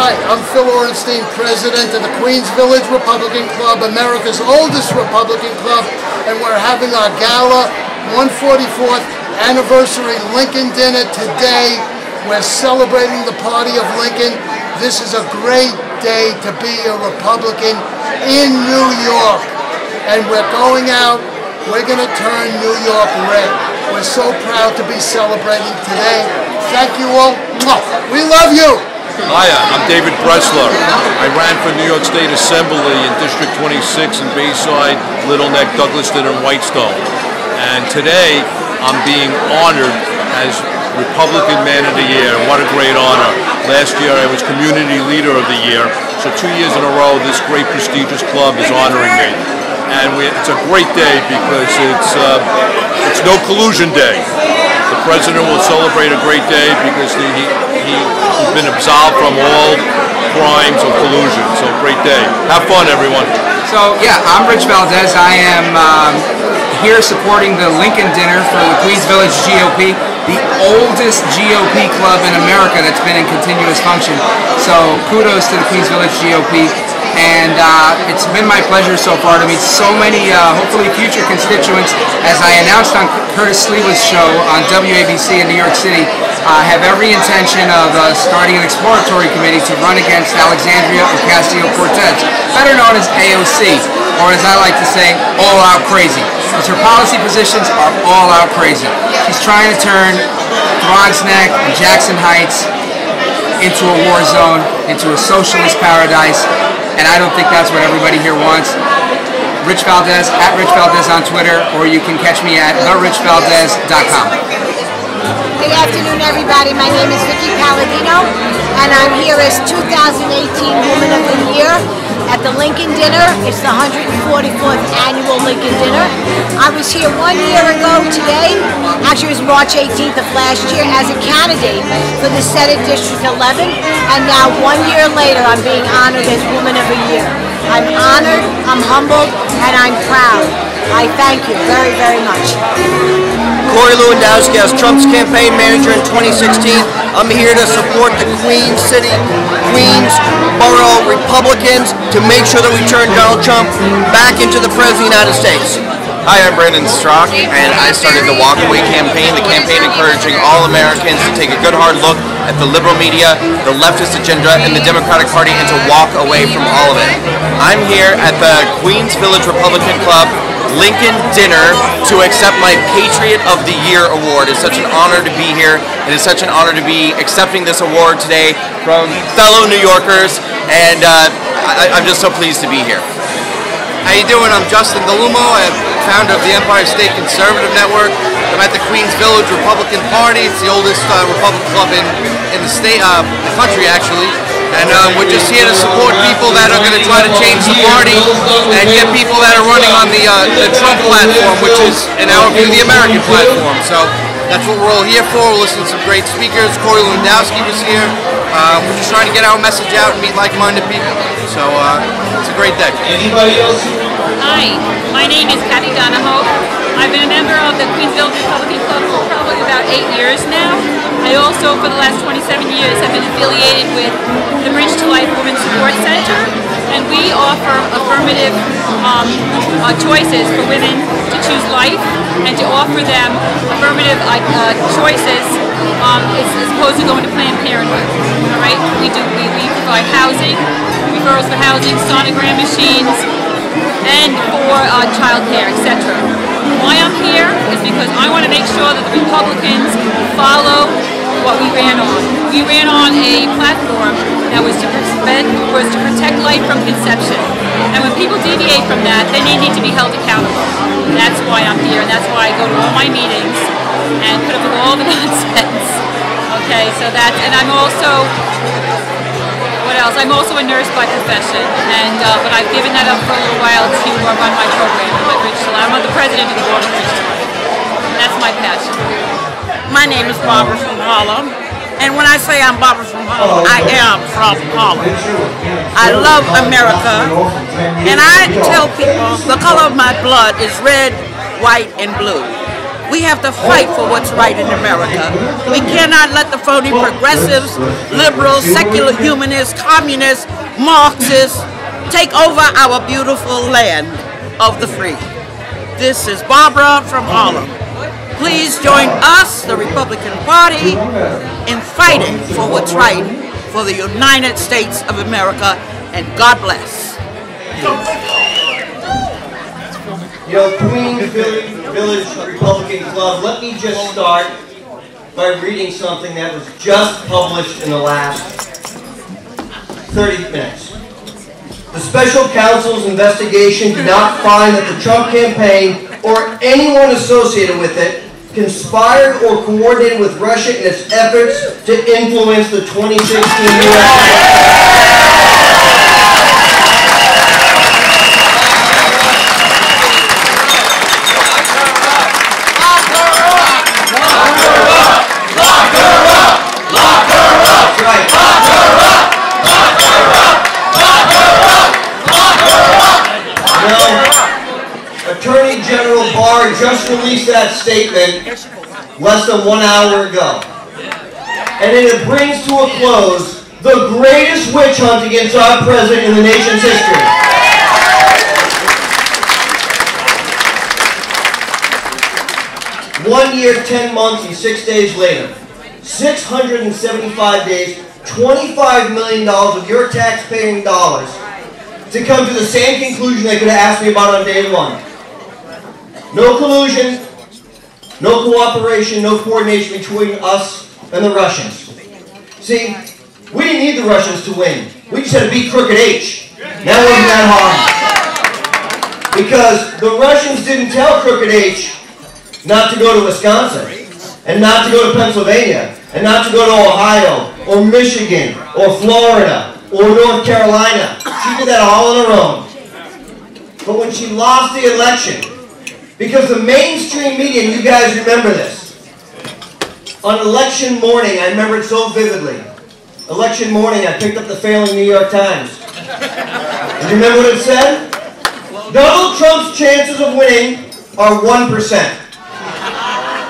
Hi, I'm Phil Orenstein, president of the Queens Village Republican Club, America's oldest Republican club, and we're having our gala 144th anniversary Lincoln dinner today. We're celebrating the party of Lincoln. This is a great day to be a Republican in New York, and we're going out. We're going to turn New York red. We're so proud to be celebrating today. Thank you all. We love you. Hiya, I'm David Bressler. I ran for New York State Assembly in District 26 in Bayside, Little Neck, Douglaston, and Whitestone. And today, I'm being honored as Republican Man of the Year. What a great honor. Last year, I was Community Leader of the Year. So 2 years in a row, this great prestigious club is honoring me. And it's a great day because it's no collusion day. The president will celebrate a great day because he's been absolved from all crimes of collusion. So great day. Have fun, everyone. So yeah, I'm Rich Valdez. I am here supporting the Lincoln dinner for the Queens Village GOP, the oldest GOP club in America that's been in continuous function. So kudos to the Queens Village GOP. And it's been my pleasure so far to meet so many, hopefully future constituents. As I announced on Curtis Sliwa's show on WABC in New York City, I have every intention of starting an exploratory committee to run against Alexandria Ocasio-Cortez, better known as AOC, or as I like to say, all out crazy. Because her policy positions are all out crazy. She's trying to turn Throgs Neck and Jackson Heights into a war zone, into a socialist paradise. And I don't think that's what everybody here wants. Rich Valdez, at Rich Valdez on Twitter, or you can catch me at therichvaldez.com. Good afternoon, everybody. My name is Vicki Palladino, and I'm here as 2018 Woman of the Year at the Lincoln Dinner. It's the 144th annual Lincoln Dinner. I was here 1 year ago today, actually it was March 18th of last year, as a candidate for the Senate District 11, and now 1 year later I'm being honored as Woman of the Year. I'm honored, I'm humbled, and I'm proud. I thank you very, very much. Corey Lewandowski, as Trump's campaign manager in 2016. I'm here to support the Queens City, Queens Borough Republicans to make sure that we turn Donald Trump back into the President of the United States. Hi, I'm Brandon Strzok, and I started the WalkAway campaign, the campaign encouraging all Americans to take a good hard look at the liberal media, the leftist agenda, and the Democratic Party, and to walk away from all of it. I'm here at the Queens Village Republican Club Lincoln dinner to accept my Patriot of the Year award. It's such an honor to be here. It is such an honor to be accepting this award today from fellow New Yorkers, and I'm just so pleased to be here. How you doing? I'm Justin Delumo. I'm founder of the Empire State Conservative Network. I'm at the Queens Village Republican Party. It's the oldest Republican club in the state, the country actually. And we're just here to support people that are going to try to change the party and get people that are running on the Trump platform, which is, in our view, the American platform. So that's what we're all here for. We're listening to some great speakers. Corey Lewandowski was here. We're just trying to get our message out and meet like-minded people. So it's a great day. Anybody else? Hi, my name is Kathy Donahoe. I've been a member of the Queens Village Republican Club for probably about 8 years now. I also, for the last 27 years, have been affiliated with the Bridge to Life Women's Support Center, and we offer affirmative choices for women to choose life and to offer them affirmative choices as opposed to going to Planned Parenthood. All right, we provide housing, referrals for housing, sonogram machines, and for child care, etc. Why I'm here is because I want to make sure that the Republicans follow what we ran on. We ran on a platform that was to protect life from conception. And when people deviate from that, then they need to be held accountable. That's why I'm here, and that's why I go to all my meetings and put up with all the nonsense. Okay, so that's, and I'm also, what else? I'm also a nurse by profession, and but I've given that up for a little while to run my program at Bridge to Life. I'm the president of the board of Bridge to Life. That's my passion. My name is Barbara from Harlem, and when I say I'm Barbara from Harlem, I am from Harlem. I love America, and I tell people the color of my blood is red, white, and blue. We have to fight for what's right in America. We cannot let the phony progressives, liberals, secular humanists, communists, Marxists take over our beautiful land of the free. This is Barbara from Harlem. Please join us, the Republican Party, in fighting for what's right for the United States of America, and God bless. You know, Queens Village Republican Club, let me just start by reading something that was just published in the last 30 minutes. The special counsel's investigation did not find that the Trump campaign or anyone associated with it conspired or coordinated with Russia in its efforts to influence the 2016 U.S. Attorney General Barr just released that statement less than 1 hour ago. And it brings to a close the greatest witch hunt against our president in the nation's history. One year, 10 months, and 6 days later, 675 days, $25 million of your taxpaying dollars to come to the same conclusion they could have asked me about on day one. No collusion, no cooperation, no coordination between us and the Russians. See, we didn't need the Russians to win. We just had to beat Crooked H. That wasn't that hard. Because the Russians didn't tell Crooked H not to go to Wisconsin, and not to go to Pennsylvania, and not to go to Ohio, or Michigan, or Florida, or North Carolina. She did that all on her own. But when she lost the election, because the mainstream media, and you guys remember this, on election morning, I remember it so vividly. Election morning, I picked up the failing New York Times. And you remember what it said? Donald Trump's chances of winning are 1%.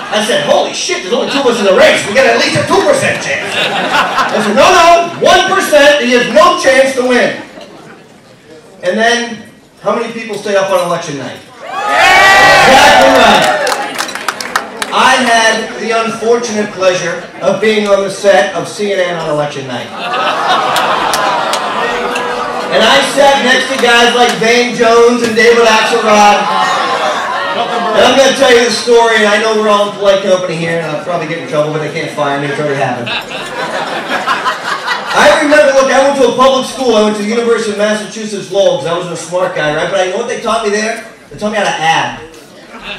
I said, holy shit, there's only 2 of us in the race. We got at least a 2% chance. I said, no, 1%, he has no chance to win. And then, how many people stay up on election night? Exactly right. I had the unfortunate pleasure of being on the set of CNN on election night. And I sat next to guys like Van Jones and David Axelrod. And I'm going to tell you the story, and I know we're all in polite company here, and I'll probably get in trouble, but they can't fire me. It's already happened. I remember, look, I went to a public school. I went to the University of Massachusetts Lowell, because I wasn't a smart guy, right? But I know what they taught me there? They taught me how to add.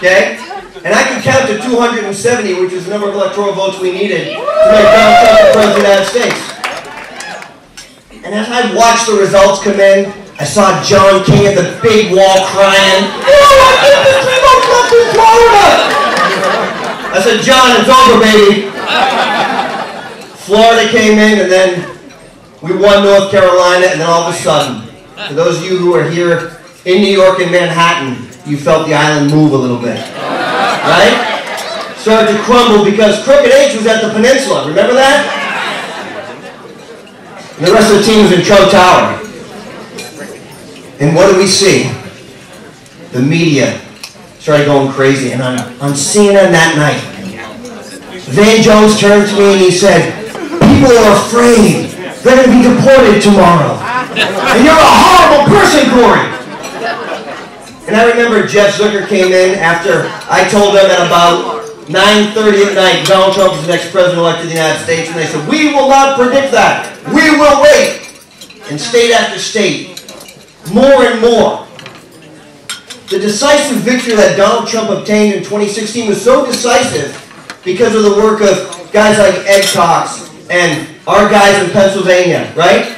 Okay? And I can count to 270, which is the number of electoral votes we needed to make Donald Trump the President of the United States. And as I watched the results come in, I saw John King at the big wall crying, in Florida. I said, John, it's over, baby. Florida came in, and then we won North Carolina, and then all of a sudden, for those of you who are here in New York and Manhattan, you felt the island move a little bit. Right? Started to crumble because Crooked H was at the peninsula. Remember that? And the rest of the team was in Trump Tower. And what do we see? The media started going crazy. And on CNN that night, Van Jones turned to me and he said, people are afraid. They're going to be deported tomorrow. And you're a horrible person, Corey. And I remember Jeff Zucker came in after I told them at about 9:30 at night, Donald Trump is the next president-elect of the United States. And they said, we will not predict that. We will wait. And state after state, more and more. The decisive victory that Donald Trump obtained in 2016 was so decisive because of the work of guys like Ed Cox and our guys in Pennsylvania, right?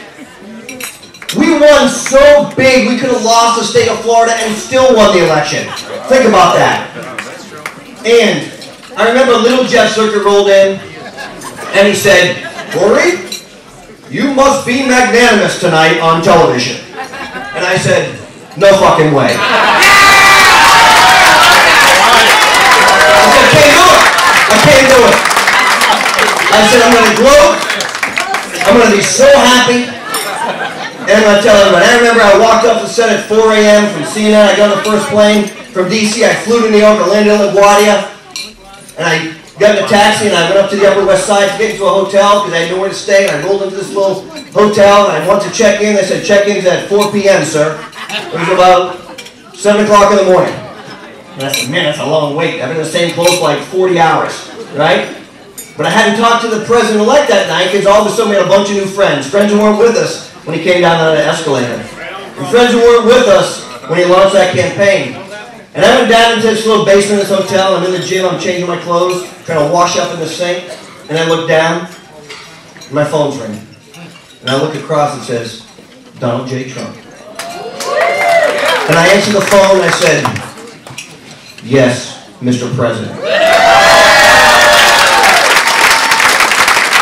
We won so big we could have lost the state of Florida and still won the election. Think about that. And I remember little Jeff Zucker rolled in and he said, Corey, you must be magnanimous tonight on television. And I said, no fucking way. I said, I can't do it. I said, I'm going to gloat. I'm going to be so happy. And I'm going to tell everybody. I remember I walked up to the set at 4 a.m. from CNN. I got on the first plane from D.C. I flew to New York. I landed in LaGuardia. And I got in a taxi and I went up to the Upper West Side to get into a hotel because I had nowhere to stay. And I rolled into this little hotel and I wanted to check in. They said, check-in's at 4 p.m., sir. It was about 7 o'clock in the morning. And I said, man, that's a long wait. I've been in the same clothes for like 40 hours, right? But I hadn't talked to the president-elect that night because all of a sudden we had a bunch of new friends. Friends who weren't with us when he came down on the escalator. And friends who weren't with us when he launched that campaign. And I went down into this little basement of this hotel. I'm in the gym. I'm changing my clothes, trying to wash up in the sink. And I look down, and my phone's ringing. And I look across and it says, Donald J. Trump. And I answered the phone and I said, yes, Mr. President.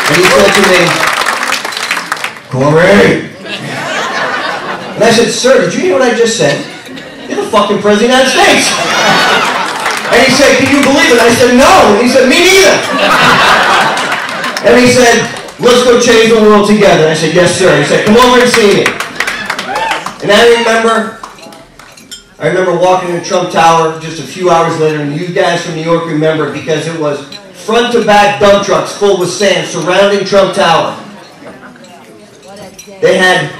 And he said to me, Corey. And I said, sir, did you hear what I just said? You're the fucking President of the United States. And he said, can you believe it? I said, no. And he said, me neither. And he said, let's go change the world together. And I said, yes, sir. He said, come over and see me. And I remember walking in Trump Tower just a few hours later, and you guys from New York remember it because it was front to back dump trucks full with sand surrounding Trump Tower. They had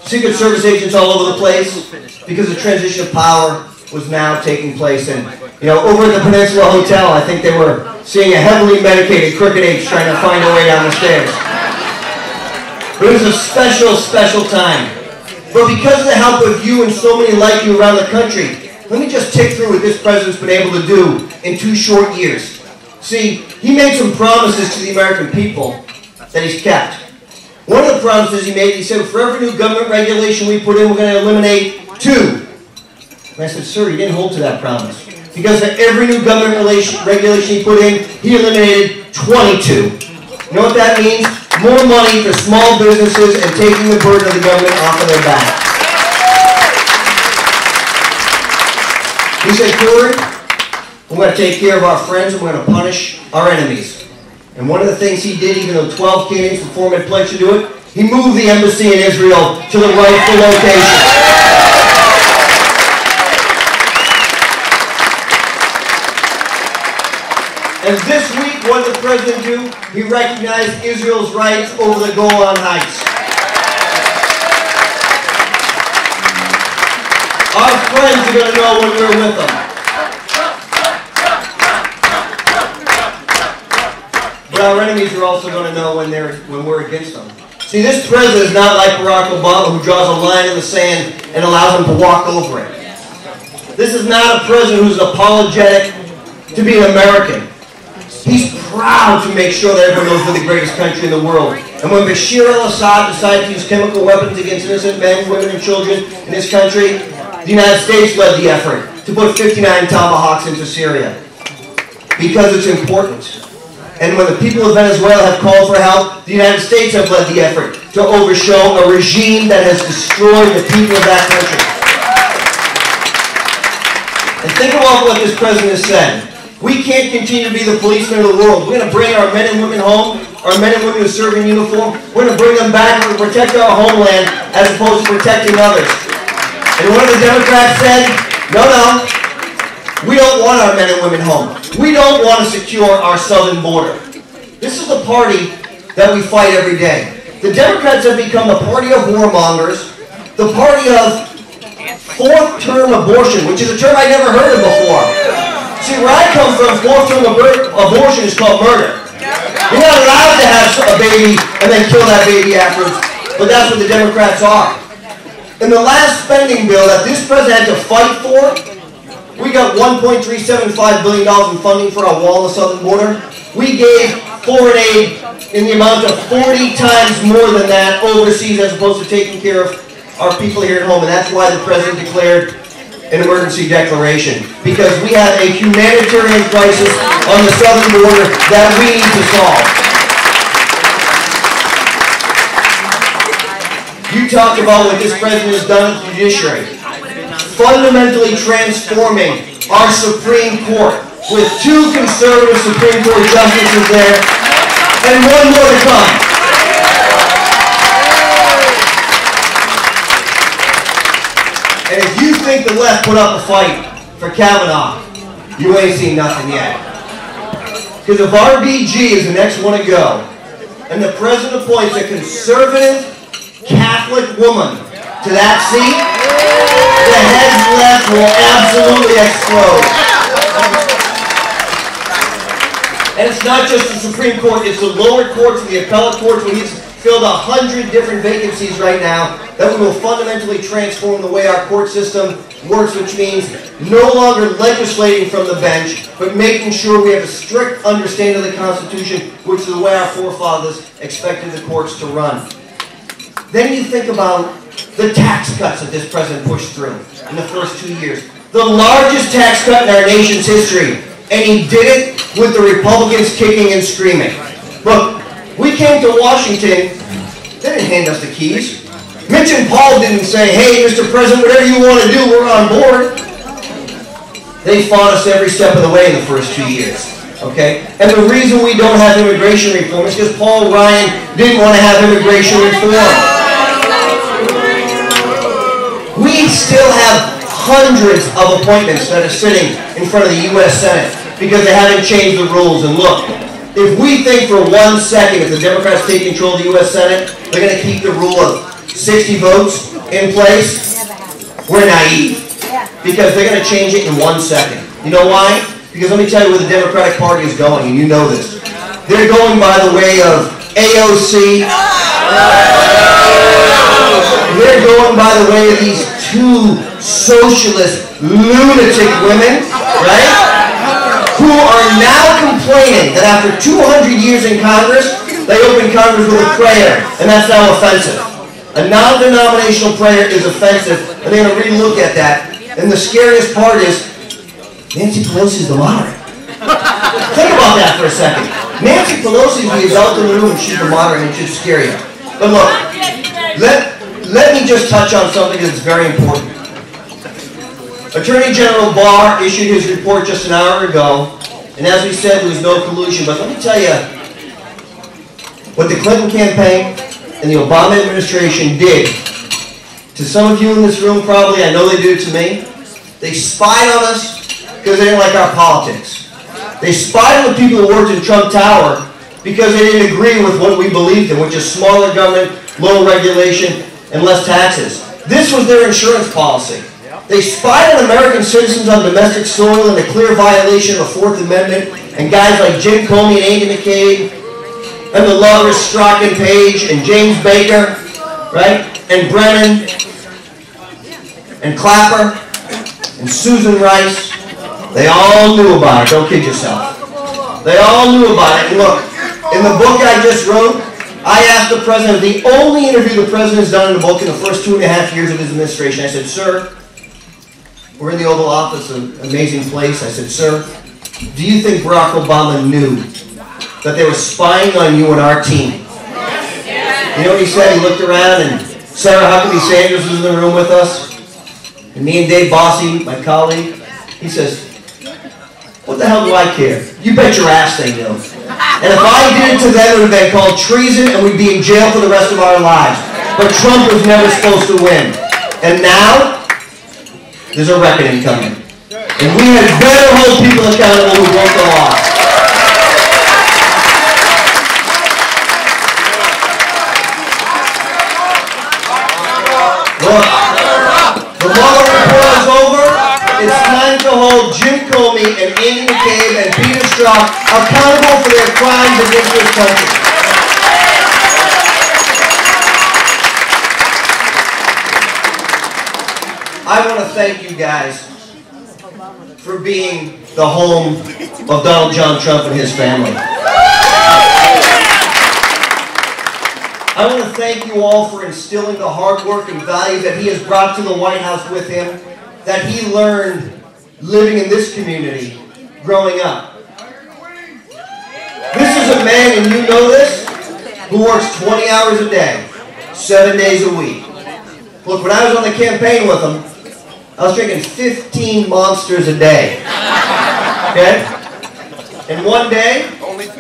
Secret Service agents all over the place because the transition of power was now taking place. And, you know, over at the Peninsula Hotel, I think they were seeing a heavily medicated crooked apes trying to find their way down the stairs. But it was a special, special time. But because of the help of you and so many like you around the country, let me just tick through what this president's been able to do in 2 short years. See, he made some promises to the American people that he's kept. One of the promises he made, he said, for every new government regulation we put in, we're going to eliminate 2. And I said, sir, he didn't hold to that promise. Because for every new government regulation he put in, he eliminated 22. You know what that means? More money for small businesses and taking the burden of the government off of their back. He said, Corey, we're going to take care of our friends and we're going to punish our enemies. And one of the things he did, even though 12 candidates before him had pledged to do it, he moved the embassy in Israel to the rightful location. And this week, what did the president do? He recognized Israel's rights over the Golan Heights. Our friends are going to know when we're with them. But our enemies are also going to know when we're against them. See, this president is not like Barack Obama, who draws a line in the sand and allows them to walk over it. This is not a president who's apologetic to be an American. He's proud to make sure that everyone knows we're the greatest country in the world. And when Bashir al-Assad decided to use chemical weapons against innocent men, women, and children in this country, the United States led the effort to put 59 Tomahawks into Syria. Because it's important. And when the people of Venezuela have called for help, the United States have led the effort to overthrow a regime that has destroyed the people of that country. And think about what this president has said. We can't continue to be the policemen of the world. We're going to bring our men and women home, our men and women who serve in uniform. We're going to bring them back and protect our homeland as opposed to protecting others. And one of the Democrats said, no, we don't want our men and women home. We don't want to secure our southern border. This is the party that we fight every day. The Democrats have become the party of warmongers, the party of fourth-term abortion, which is a term I never heard of before. See, where I come from, fourth-term abortion is called murder. You're not allowed to have a baby and then kill that baby afterwards, but that's what the Democrats are. In the last spending bill that this president had to fight for, we got $1.375 billion in funding for our wall on the southern border. We gave foreign aid in the amount of 40 times more than that overseas as opposed to taking care of our people here at home. And that's why the president declared an emergency declaration. Because we have a humanitarian crisis on the southern border that we need to solve. You talked about what this president has done with the judiciary. Fundamentally transforming our Supreme Court with 2 conservative Supreme Court justices there, and 1 more to come. And if you think the left put up a fight for Kavanaugh, you ain't seen nothing yet. Because if RBG is the next one to go, and the president appoints a conservative Catholic woman to that seat, the heads left will absolutely explode. And it's not just the Supreme Court, it's the lower courts and the appellate courts. He's filled 100 different vacancies right now that we will fundamentally transform the way our court system works, which means no longer legislating from the bench, but making sure we have a strict understanding of the Constitution, which is the way our forefathers expected the courts to run. Then you think about the tax cuts that this president pushed through in the first 2 years. The largest tax cut in our nation's history. And he did it with the Republicans kicking and screaming. Look, we came to Washington, they didn't hand us the keys. Mitch and Paul didn't say, hey, Mr. President, whatever you want to do, we're on board. They fought us every step of the way in the first 2 years. Okay? And the reason we don't have immigration reform is because Paul Ryan didn't want to have immigration reform. We still have hundreds of appointments that are sitting in front of the U.S. Senate because they haven't changed the rules. And look, if we think for 1 second, if the Democrats take control of the U.S. Senate, they're going to keep the rule of 60 votes in place, we're naive. Because they're going to change it in 1 second. You know why? Because let me tell you where the Democratic Party is going, and you know this. They're going by the way of AOC. They're going by the way of these 2 socialist lunatic women, right? Who are now complaining that after 200 years in Congress, they open Congress with a prayer, and that's now offensive. A non-denominational prayer is offensive, and they're going to re-look at that. And the scariest part is, Nancy Pelosi's the moderate. Think about that for a second. Nancy Pelosi's the adult in the room, and she's the moderate, and it should scare you. But look, let me just touch on something that's very important. Attorney General Barr issued his report just an hour ago, and as we said, there was no collusion. But let me tell you what the Clinton campaign and the Obama administration did to some of you in this room. Probably, I know they did it to me. They spied on us because they didn't like our politics. They spied on the people who worked in Trump Tower because they didn't agree with what we believed in, which is smaller government, lower regulation, and less taxes. This was their insurance policy. They spied on American citizens on domestic soil in a clear violation of the 4th Amendment, and guys like Jim Comey and Andy McCabe, and the lovers Strzok and Page, and James Baker, right? And Brennan, and Clapper, and Susan Rice. They all knew about it. Don't kid yourself. They all knew about it. And look, in the book I just wrote, I asked the president, the only interview the president has done in the book in the first 2.5 years of his administration, I said, sir, we're in the Oval Office, an amazing place. I said, sir, do you think Barack Obama knew that they were spying on you and our team? You know what he said? He looked around and Sarah Huckabee Sanders was in the room with us. And me and Dave Bossie, my colleague, he says, what the hell do I care? You bet your ass they knew. And if I did it to them, it would have been called treason and we'd be in jail for the rest of our lives. But Trump was never supposed to win. And now, there's a reckoning coming. And we had better hold people accountable who broke the law. Look, the Mueller report is over. It's time to hold Jim Comey and Andy McCabe and Peter Strzok accountable for their crimes against this country. I want to thank you guys for being the home of Donald John Trump and his family. I want to thank you all for instilling the hard work and values that he has brought to the White House with him, that he learned living in this community growing up. This is a man, and you know this, who works 20 hours a day, 7 days a week. Look, when I was on the campaign with him, I was drinking 15 Monsters a day. Okay? And one day,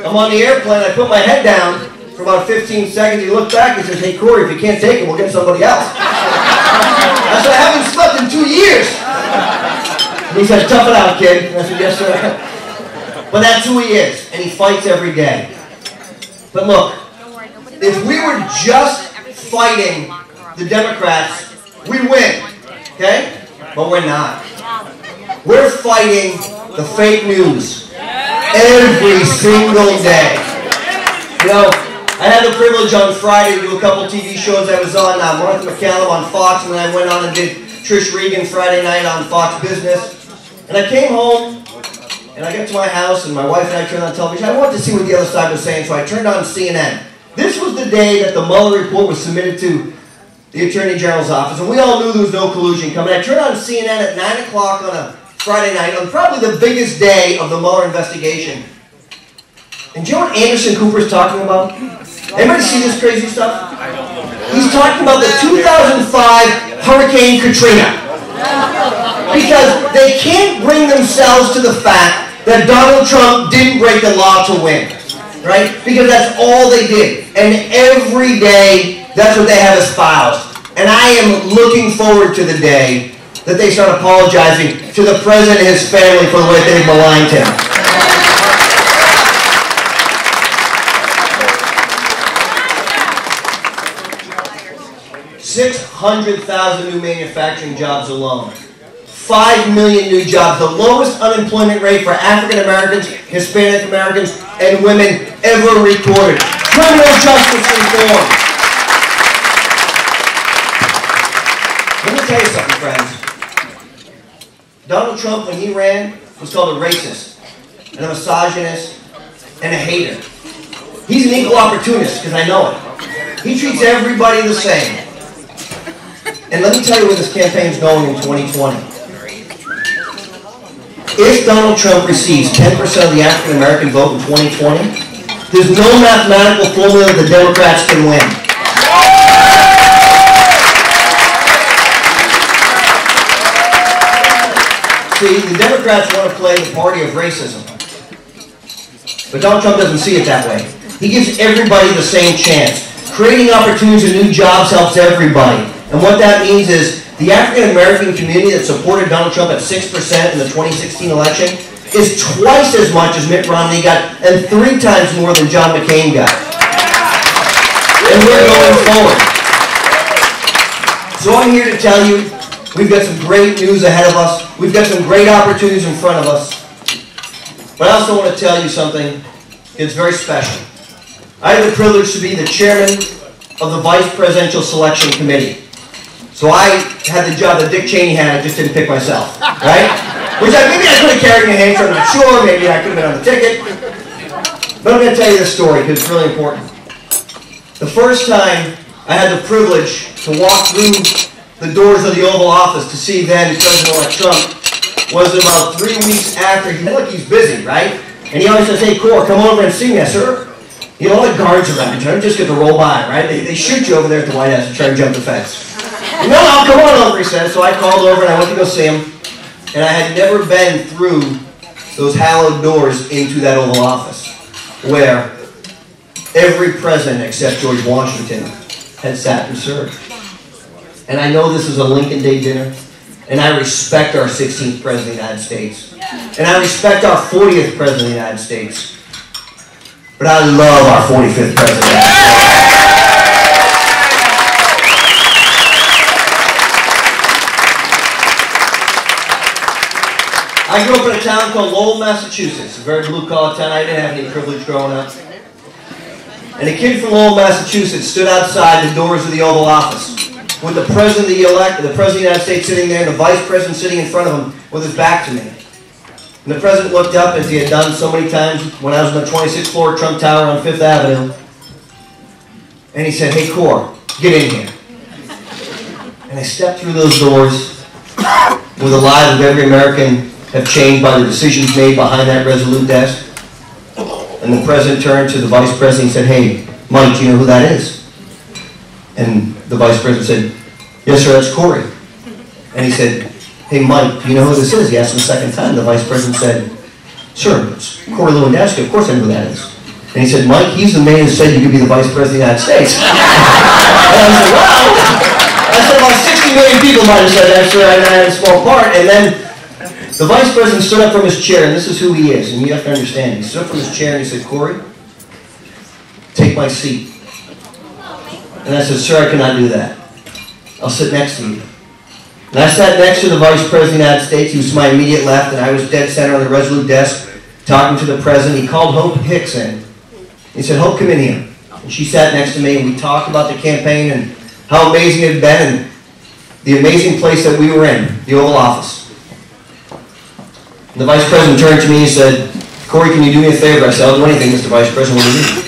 I'm on the airplane, I put my head down for about 15 seconds, he looked back and says, hey Corey, if you can't take it, we'll get somebody else. I said, I haven't slept in 2 years. And he said, tough it out, kid. And I said, yes, sir. But that's who he is, and he fights every day. But look, if we were just fighting the Democrats, we win, okay? But we're not. We're fighting the fake news every single day. You know, I had the privilege on Friday to do a couple TV shows. I was on Martha McCallum on Fox, and then I went on and did Trish Regan Friday night on Fox Business. And I came home, and I got to my house, and my wife and I turned on television. I wanted to see what the other side was saying, so I turned on CNN. This was the day that the Mueller report was submitted to the Attorney General's office, and we all knew there was no collusion coming. I turned on CNN at 9 o'clock on a Friday night, on probably the biggest day of the Mueller investigation. And do you know what Anderson Cooper's talking about? Anybody see this crazy stuff? He's talking about the 2005 Hurricane Katrina. Because they can't bring themselves to the fact that Donald Trump didn't break the law to win. Right? Because that's all they did. And every day, that's what they have espoused. And I am looking forward to the day that they start apologizing to the president and his family for the way they've maligned him. 600,000 new manufacturing jobs alone. 5 million new jobs, the lowest unemployment rate for African Americans, Hispanic Americans, and women ever recorded. Criminal justice reform. Let me tell you something, friends. Donald Trump, when he ran, was called a racist, and a misogynist, and a hater. He's an equal opportunist, because I know it. He treats everybody the same. And let me tell you where this campaign is going in 2020. If Donald Trump receives 10% of the African American vote in 2020, there's no mathematical formula the Democrats can win. See, the Democrats want to play the party of racism. But Donald Trump doesn't see it that way. He gives everybody the same chance. Creating opportunities and new jobs helps everybody. And what that means is the African American community that supported Donald Trump at 6% in the 2016 election is twice as much as Mitt Romney got and 3 times more than John McCain got. And we're going forward. So I'm here to tell you, we've got some great news ahead of us. We've got some great opportunities in front of us. But I also want to tell you something that's very special. I have the privilege to be the chairman of the Vice Presidential Selection Committee. So I had the job that Dick Cheney had, I just didn't pick myself, right? Which maybe I could have carried New Hampshire, I'm not sure, maybe I could have been on the ticket. But I'm going to tell you this story because it's really important. The first time I had the privilege to walk through the doors of the Oval Office to see then President-elect Trump was about 3 weeks after. Look, he's busy, right? And he always says, hey, Cor, come over and see me. I said, sir, you know, all the guards around you, don't just get to roll by, right? They shoot you over there at the White House and try to jump the fence. No, come on over, he said. So I called over and I went to go see him. And I had never been through those hallowed doors into that Oval Office where every president except George Washington had sat and served. And I know this is a Lincoln Day dinner, and I respect our 16th President of the United States. And I respect our 40th President of the United States. But I love our 45th President of the United States. I grew up in a town called Lowell, Massachusetts, a very blue-collar town. I didn't have any privilege growing up. And a kid from Lowell, Massachusetts stood outside the doors of the Oval Office with the President of the United States sitting there and the Vice President sitting in front of him with his back to me. And the President looked up, as he had done so many times when I was on the 26th floor of Trump Tower on 5th Avenue, and he said, hey, Cor, get in here. And I stepped through those doors where the lives of every American have changed by the decisions made behind that resolute desk. And the President turned to the Vice President and said, hey, Mike, do you know who that is? And the Vice President said, yes, sir, that's Corey. And he said, hey, Mike, do you know who this is? He asked him a second time. The Vice President said, "Sir, it's Corey Lewandowski. Of course I know who that is." And he said, "Mike, he's the man who said you could be the Vice President of the United States." And I said, "Wow." I said, "About 60 million people might have said that, sir, and I had a small part." And then the Vice President stood up from his chair, and this is who he is, and you have to understand. He stood up from his chair and he said, "Corey, take my seat." And I said, "Sir, I cannot do that. I'll sit next to you." And I sat next to the Vice President of the United States. He was to my immediate left, and I was dead center on the Resolute desk talking to the President. He called Hope Hicks in. He said, "Hope, come in here." And she sat next to me, and we talked about the campaign and how amazing it had been and the amazing place that we were in, the Oval Office. And the Vice President turned to me and said, "Corey, can you do me a favor?" I said, "I'll do anything, Mr. Vice President. What do you need?"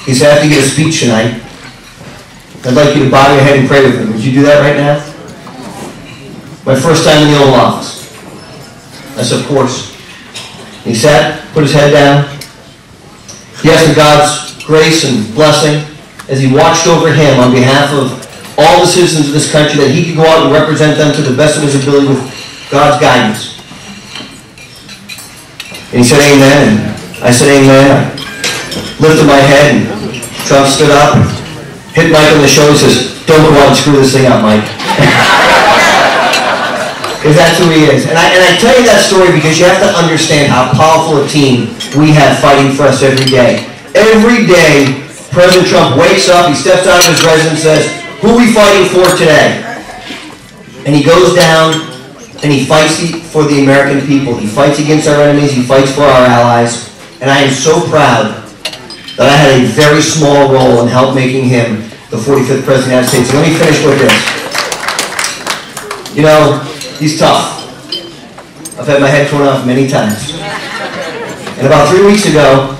He said, "I have to give a speech tonight. I'd like you to bow your head and pray with me. Would you do that right now?" My first time in the Oval Office. I said, "Of course." He sat, put his head down. He asked for God's grace and blessing as he watched over him on behalf of all the citizens of this country, that he could go out and represent them to the best of his ability with God's guidance. And he said, "Amen." And I said, "Amen." I lifted my head, and Trump stood up, hit Mike on the shoulder, and says, "Don't go out and screw this thing up, Mike." Because that's who he is. And I tell you that story because you have to understand how powerful a team we have fighting for us every day. Every day, President Trump wakes up, he steps out of his residence and says, "Who are we fighting for today?" And he goes down and he fights for the American people. He fights against our enemies, he fights for our allies. And I am so proud that I had a very small role in help making him the 45th President of the United States. So let me finish with this. You know, he's tough. I've had my head torn off many times. And about 3 weeks ago,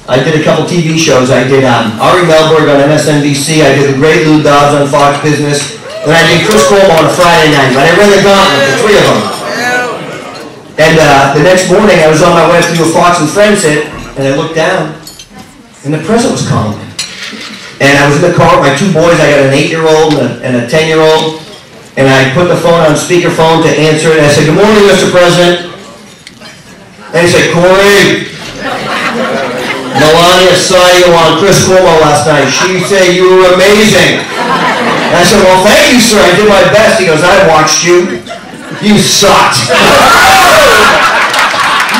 I did a couple TV shows. I did Ari Melberg on MSNBC. I did The Great Lou Dobbs on Fox Business. And I did Chris Cuomo on a Friday night. But I ran the gauntlet, the three of them. And the next morning, I was on my way to do a Fox and Friends hit, and I looked down, and the President was calling me. And I was in the car with my two boys. I got an 8-year-old and a 10-year-old. And I put the phone on speakerphone to answer it. And I said, "Good morning, Mr. President." And he said, "Corey, Melania saw you on Chris Cuomo last night. She said you were amazing." And I said, "Well, thank you, sir. I did my best." He goes, "I watched you. You sucked."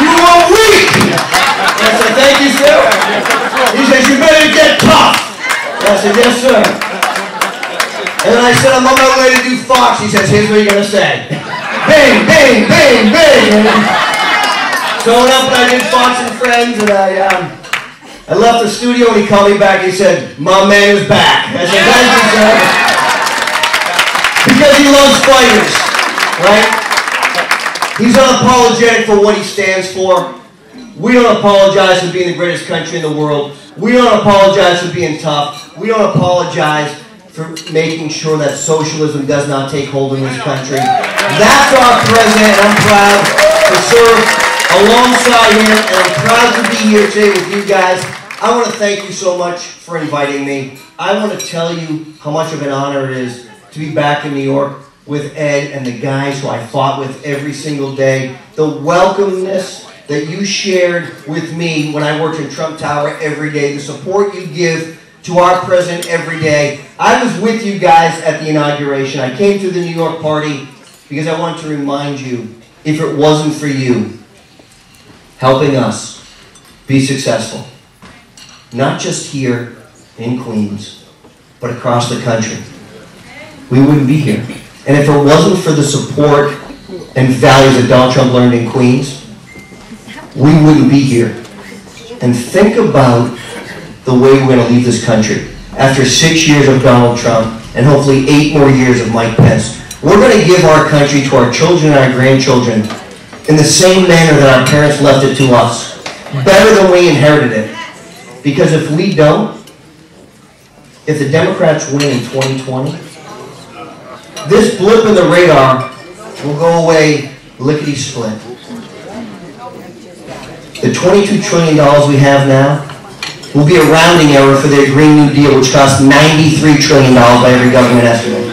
"You were weak." And I said, "Thank you, sir." He says, "You better get tough." And I said, "Yes, sir." And then I said, "I'm on my way to do Fox." He says, "Here's what you're going to say." Bing, bing, bing, bing. And so I went up and I did Fox and Friends, and I left the studio and he called me back. He said, "My man is back." I said, "Thank you, sir." Because he loves fighters, right? He's unapologetic for what he stands for. We don't apologize for being the greatest country in the world. We don't apologize for being tough. We don't apologize for making sure that socialism does not take hold in this country. That's our president, and I'm proud to serve alongside him, and I'm proud to be here today with you guys. I want to thank you so much for inviting me. I want to tell you how much of an honor it is to be back in New York with Ed and the guys who I fought with every single day. The welcomeness that you shared with me when I worked in Trump Tower every day, the support you give to our president every day. I was with you guys at the inauguration. I came to the New York party because I wanted to remind you, if it wasn't for you helping us be successful, not just here in Queens, but across the country, we wouldn't be here. And if it wasn't for the support and values that Donald Trump learned in Queens, we wouldn't be here. And think about the way we're going to leave this country. After 6 years of Donald Trump and hopefully 8 more years of Mike Pence, we're going to give our country to our children and our grandchildren in the same manner that our parents left it to us. Better than we inherited it. Because if we don't, if the Democrats win in 2020, this blip in the radar will go away lickety-split. The $22 trillion we have now will be a rounding error for their Green New Deal, which costs $93 trillion by every government estimate.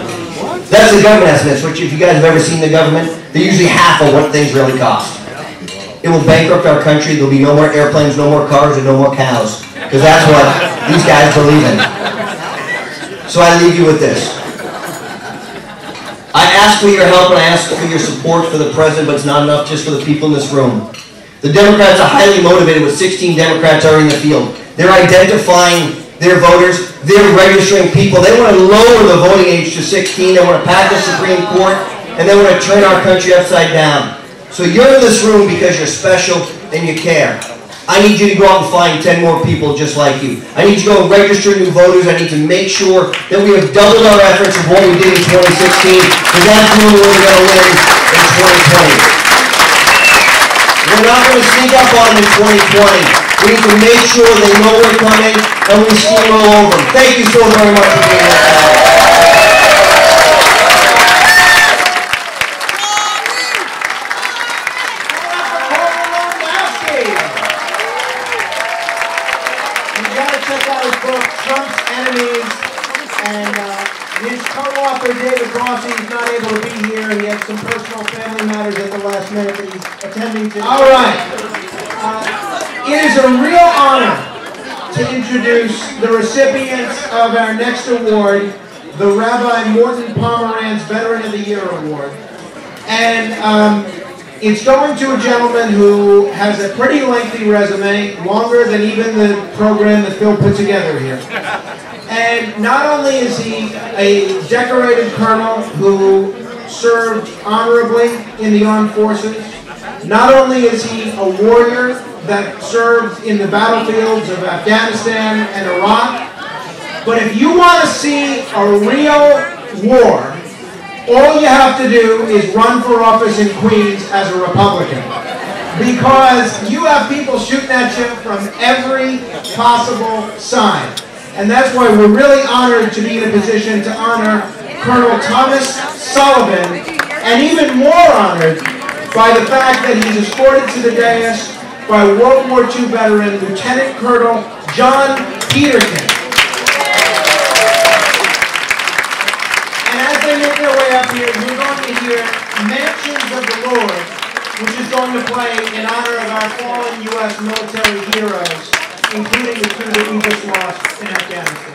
That's the government estimates, which if you guys have ever seen the government, they're usually half of what things really cost. it will bankrupt our country. There'll be no more airplanes, no more cars, and no more cows. Because that's what these guys believe in. So I leave you with this. I ask for your help and I ask for your support for the president, but it's not enough just for the people in this room. The Democrats are highly motivated with 16 Democrats already in the field. They're identifying their voters. They're registering people. They want to lower the voting age to 16. They want to pack the Supreme Court, and they want to turn our country upside down. So you're in this room because you're special and you care. I need you to go out and find 10 more people just like you. I need you to go and register new voters. I need to make sure that we have doubled our efforts of what we did in 2016, because that's when we're going to win in 2020. We're not going to sneak up on them in 2020. We need to make sure they know we're coming and we steamroll over them. Thank you so very much for being here. You got to check out his book, Trump's Enemies, and his co-author David Rossi is not able to be here. He had some personal family matters at the last minute that he's attending to. All right. It is a real honor to introduce the recipients of our next award, the Rabbi Morton Pomeranz Veteran of the Year Award. And it's going to a gentleman who has a pretty lengthy resume, longer than even the program that Phil put together here. And not only is he a decorated colonel who served honorably in the armed forces, not only is he a warrior that served in the battlefields of Afghanistan and Iraq, but if you want to see a real war, all you have to do is run for office in Queens as a Republican. Because you have people shooting at you from every possible side. And that's why we're really honored to be in a position to honor Colonel Thomas Sullivan, and even more honored by the fact that he's escorted to the dais by World War II veteran Lieutenant Colonel John Peterson. And as they make their way up here, you're going to hear Mansions of the Lord, which is going to play in honor of our fallen U.S. military heroes, including the two that we just lost in Afghanistan.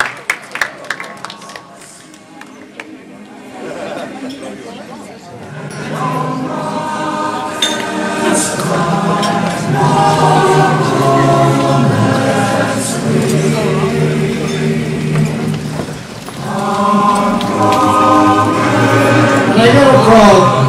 I got a call.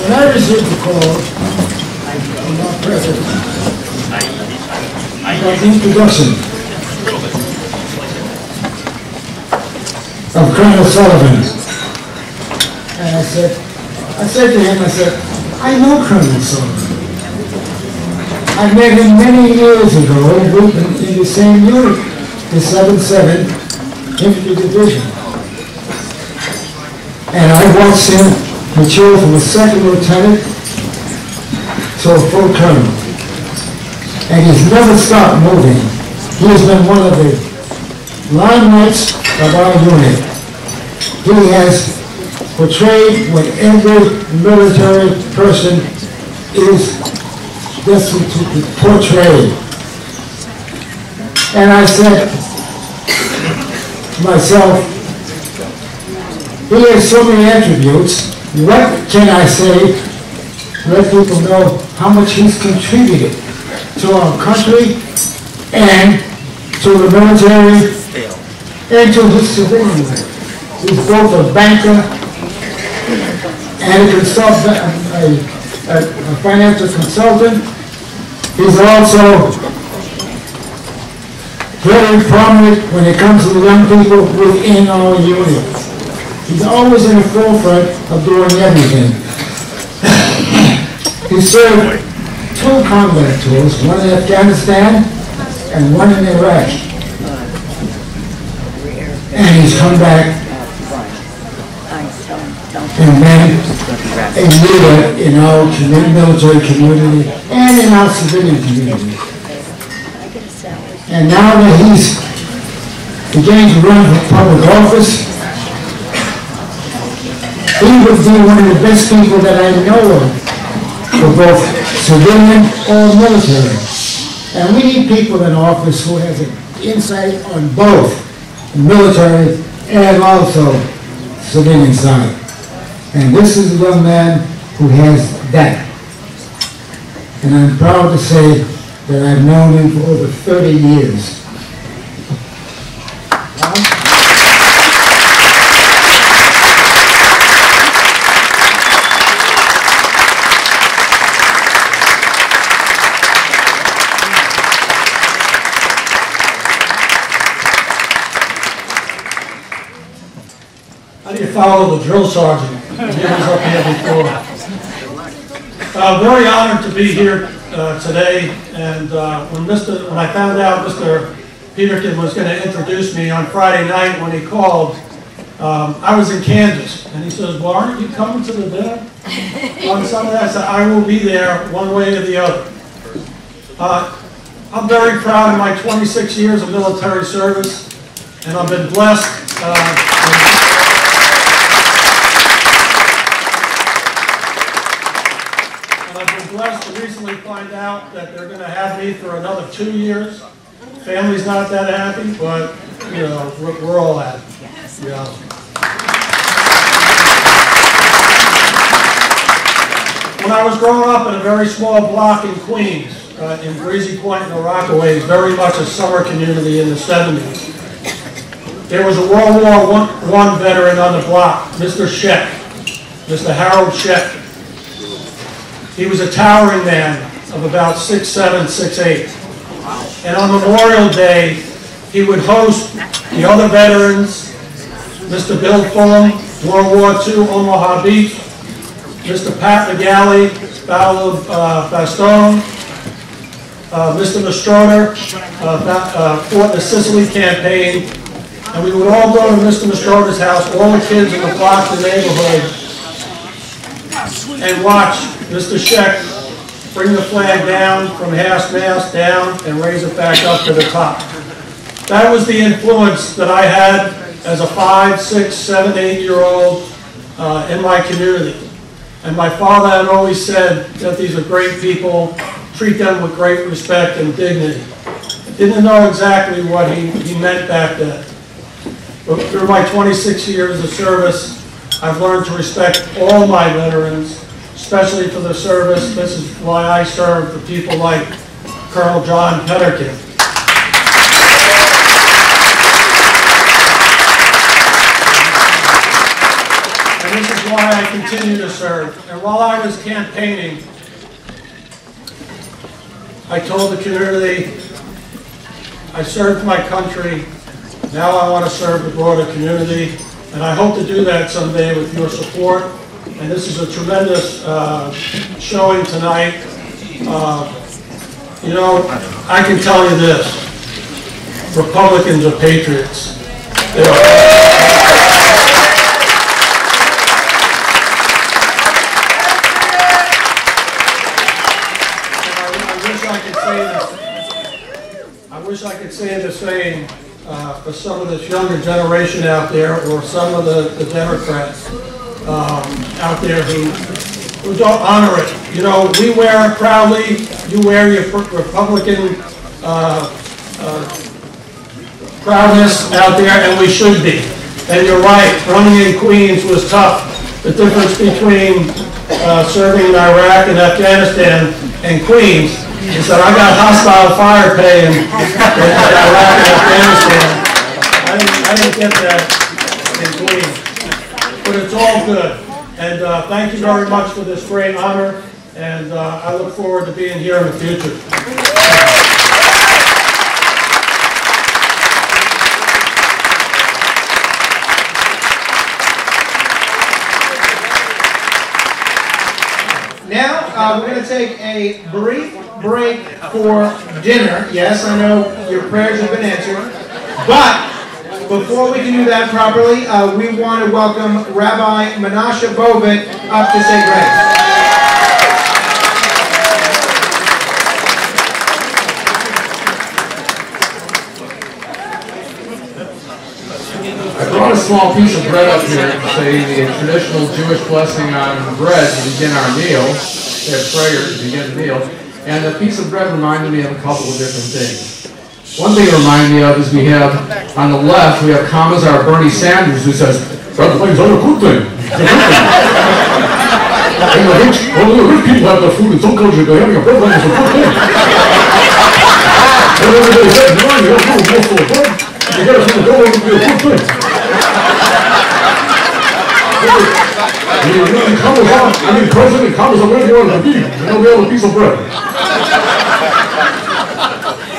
When I received the call, I'm not present. I got the introduction. of Colonel Sullivan. And I said to him, I know Colonel Sullivan. I met him many years ago in the same unit, the 77th Infantry Division. And I watched him mature from a second lieutenant to a full colonel. And he's never stopped moving. He has been one of the limelights of our unit. He has portrayed what every military person is destined to portray. And I said to myself, he has so many attributes. What can I say to let people know how much he's contributed to our country and to the military and to his civilian life? He's both a banker and a consultant, a financial consultant. He's also very prominent when it comes to the young people within our unit. He's always in the forefront of doing everything. He served 2 combat tours, one in Afghanistan and one in Iraq. And he's come back and been a leader in our military community and in our civilian community. And now that he's beginning to run for public office, he would be one of the best people that I know of for both civilian or military. And we need people in office who has an insight on both the military and also civilian side. And this is a young man who has that. And I'm proud to say that I've known him for over 30 years. How do you follow the drill sergeant? He was up here before. Very honored to be here today, and when I found out Mr. Peterkin was going to introduce me on Friday night when he called, I was in Kansas, and he says, well, aren't you coming to the dinner on Sunday? I said, I will be there one way or the other. I'm very proud of my 26 years of military service, and I've been blessed to recently find out that they're going to have me for another 2 years. Family's not that happy, but you know, we're all happy. Yeah. When I was growing up in a very small block in Queens, in Breezy Point and WalkAway, very much a summer community in the 70s. There was a World War I veteran on the block, Mr. Scheck, Mr. Harold Scheck. He was a towering man of about 6'7", 6'8". And on Memorial Day, he would host the other veterans, Mr. Bill Fulham, World War II, Omaha Beach, Mr. Pat McGalley, Battle of Bastogne, Mr. Mastroda, fought the Sicily campaign. And we would all go to Mr. Mastroda's house, all the kids in the block, the neighborhood, and watch Mr. Scheck bring the flag down from half-mast down and raise it back up to the top. That was the influence that I had as a 5, 6, 7, 8-year-old in my community. And my father had always said that these are great people, treat them with great respect and dignity. I didn't know exactly what he meant back then. But through my 26 years of service, I've learned to respect all my veterans, especially for the service. This is why I serve for people like Colonel John Peterkin. And this is why I continue to serve. And while I was campaigning, I told the community I served my country Now I want to serve the broader community, and I hope to do that someday with your support. And this is a tremendous showing tonight. You know, I can tell you this. Republicans are patriots. They are. I wish I could say the same for some of this younger generation out there, or some of the Democrats out there who don't honor it. You know, we wear it proudly. You wear your Republican proudness out there, and we should be. And you're right, running in Queens was tough. The difference between serving in Iraq and Afghanistan and Queens is that I got hostile fire pay in Iraq and Afghanistan. I didn't get that in Queens. But it's all good. And thank you very much for this great honor, and I look forward to being here in the future. Now, we're going to take a brief break for dinner. Yes, I know your prayers have been answered. But before we can do that properly, we want to welcome Rabbi Menashe Bovit up to say grace. I brought a small piece of bread up here to say the traditional Jewish blessing on bread to begin our meal. We have prayer to begin the meal. And the piece of bread reminded me of a couple of different things. One thing it reminded me of is we have, on the left, we have Commissar Bernie Sanders who says, bread things are a good thing. And the rich people have the food in some countries, they're having a bread thing is a good thing. And everybody says, no, you don't do most of the bread. You get it from the door, it would be a good thing. President comes on radio and we have a piece of bread.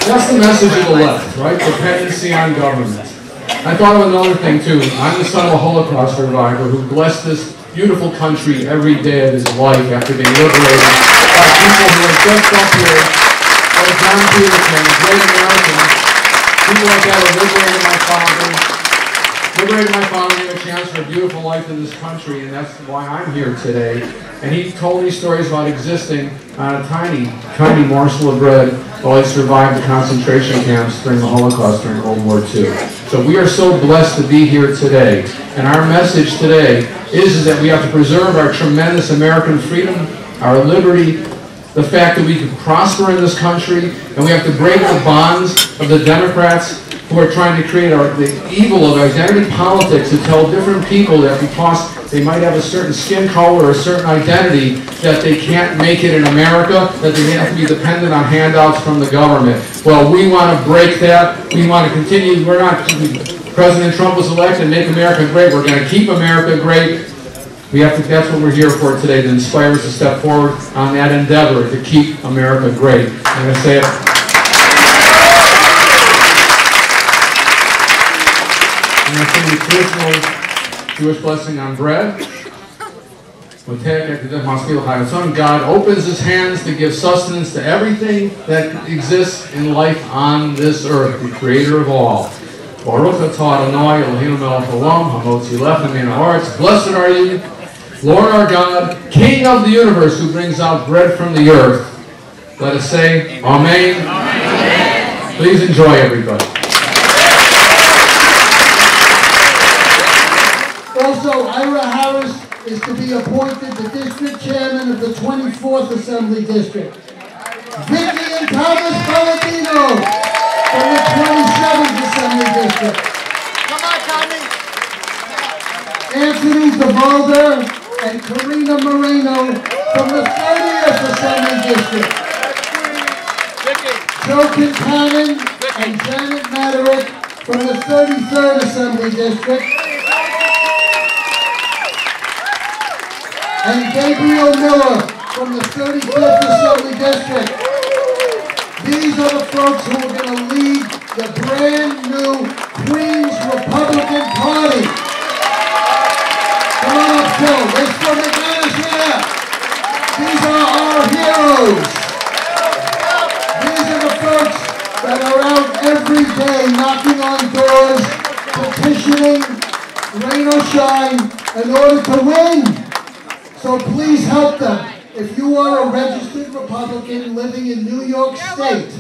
That's the message of the left, right? Dependency on government. I thought of another thing too. I'm the son of a Holocaust survivor who blessed this beautiful country every day of his life after being liberated by people who are just up here, like John Peterson, a great American. People like that who liberated my father, gave a chance for a beautiful life in this country, and that's why I'm here today. And he told me stories about existing on a tiny, tiny morsel of bread while he survived the concentration camps during the Holocaust during World War II. So we are so blessed to be here today. And our message today is that we have to preserve our tremendous American freedom, our liberty, the fact that we can prosper in this country, and we have to break the bonds of the Democrats who are trying to create the evil of identity politics to tell different people that because they might have a certain skin color or a certain identity that they can't make it in America, that they have to be dependent on handouts from the government. Well, we want to break that. We want to continue. We're not, President Trump was elected, make America great. We're going to keep America great. We have to, that's what we're here for today, to inspire us to step forward on that endeavor to keep America great. I'm going to say it. I'm going to sing the traditional Jewish blessing on bread. God opens his hands to give sustenance to everything that exists in life on this earth, the creator of all. Blessed are you, Lord our God, King of the universe, who brings out bread from the earth. Let us say, Amen. Amen. Please enjoy, everybody. Also, Ira Harris is to be appointed the district chairman of the 24th Assembly District. Vicky and Thomas Palladino from the 27th Assembly District. Come on, Tommy. Anthony DeVolder and Karina Moreno from the 30th Assembly District. Joe Kintanen and Janet Maderick from the 33rd Assembly District. And Gabriel Miller from the 35th Assembly District. These are the folks who are going to lead the brand new Queen every day knocking on doors, petitioning, rain or shine, in order to win. So please help them. If you are a registered Republican living in New York State,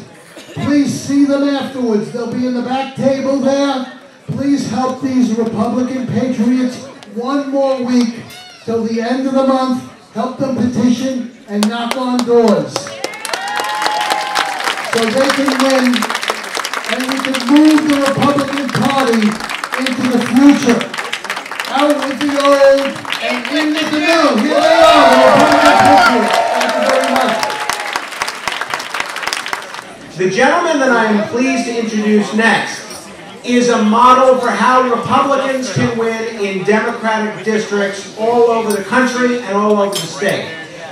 please see them afterwards. They'll be in the back table there. Please help these Republican patriots one more week till the end of the month. Help them petition and knock on doors so they can win, and we can move the Republican Party into the future, out with the old and in with the new. Here they are, the Republican patriots. Thank you very much. The gentleman that I am pleased to introduce next is a model for how Republicans can win in Democratic districts all over the country and all over the state.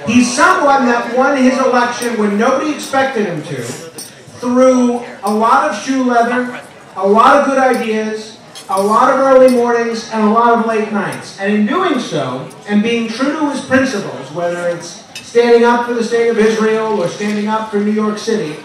He's someone that won his election when nobody expected him to, through a lot of shoe leather, a lot of good ideas, a lot of early mornings, and a lot of late nights. And in doing so, and being true to his principles, whether it's standing up for the state of Israel or standing up for New York City,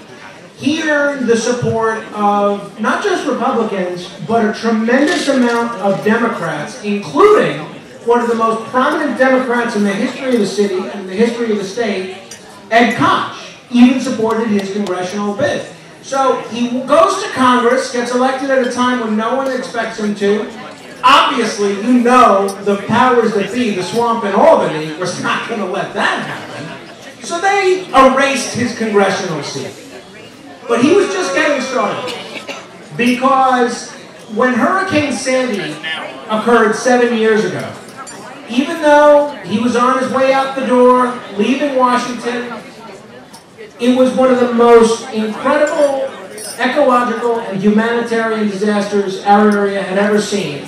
he earned the support of not just Republicans, but a tremendous amount of Democrats, including one of the most prominent Democrats in the history of the city and the history of the state, Ed Koch, even supported his congressional bid. So he goes to Congress, gets elected at a time when no one expects him to. Obviously, you know the powers that be, the swamp in Albany, was not going to let that happen. So they erased his congressional seat. But he was just getting started, because when Hurricane Sandy occurred 7 years ago, even though he was on his way out the door, leaving Washington, it was one of the most incredible ecological and humanitarian disasters our area had ever seen.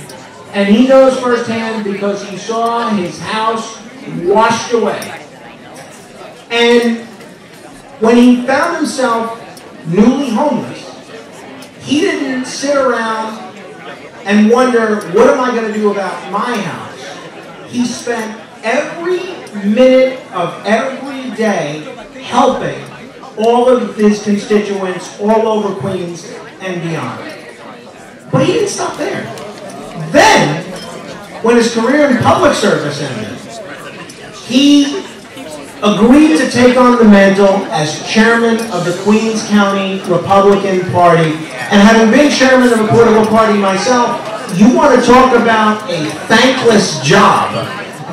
And he knows firsthand because he saw his house washed away. And when he found himself newly homeless, he didn't sit around and wonder, what am I going to do about my house? He spent every minute of every day helping all of his constituents all over Queens and beyond. But he didn't stop there. Then, when his career in public service ended, he agreed to take on the mantle as chairman of the Queens County Republican Party. And having been chairman of a political party myself, you want to talk about a thankless job.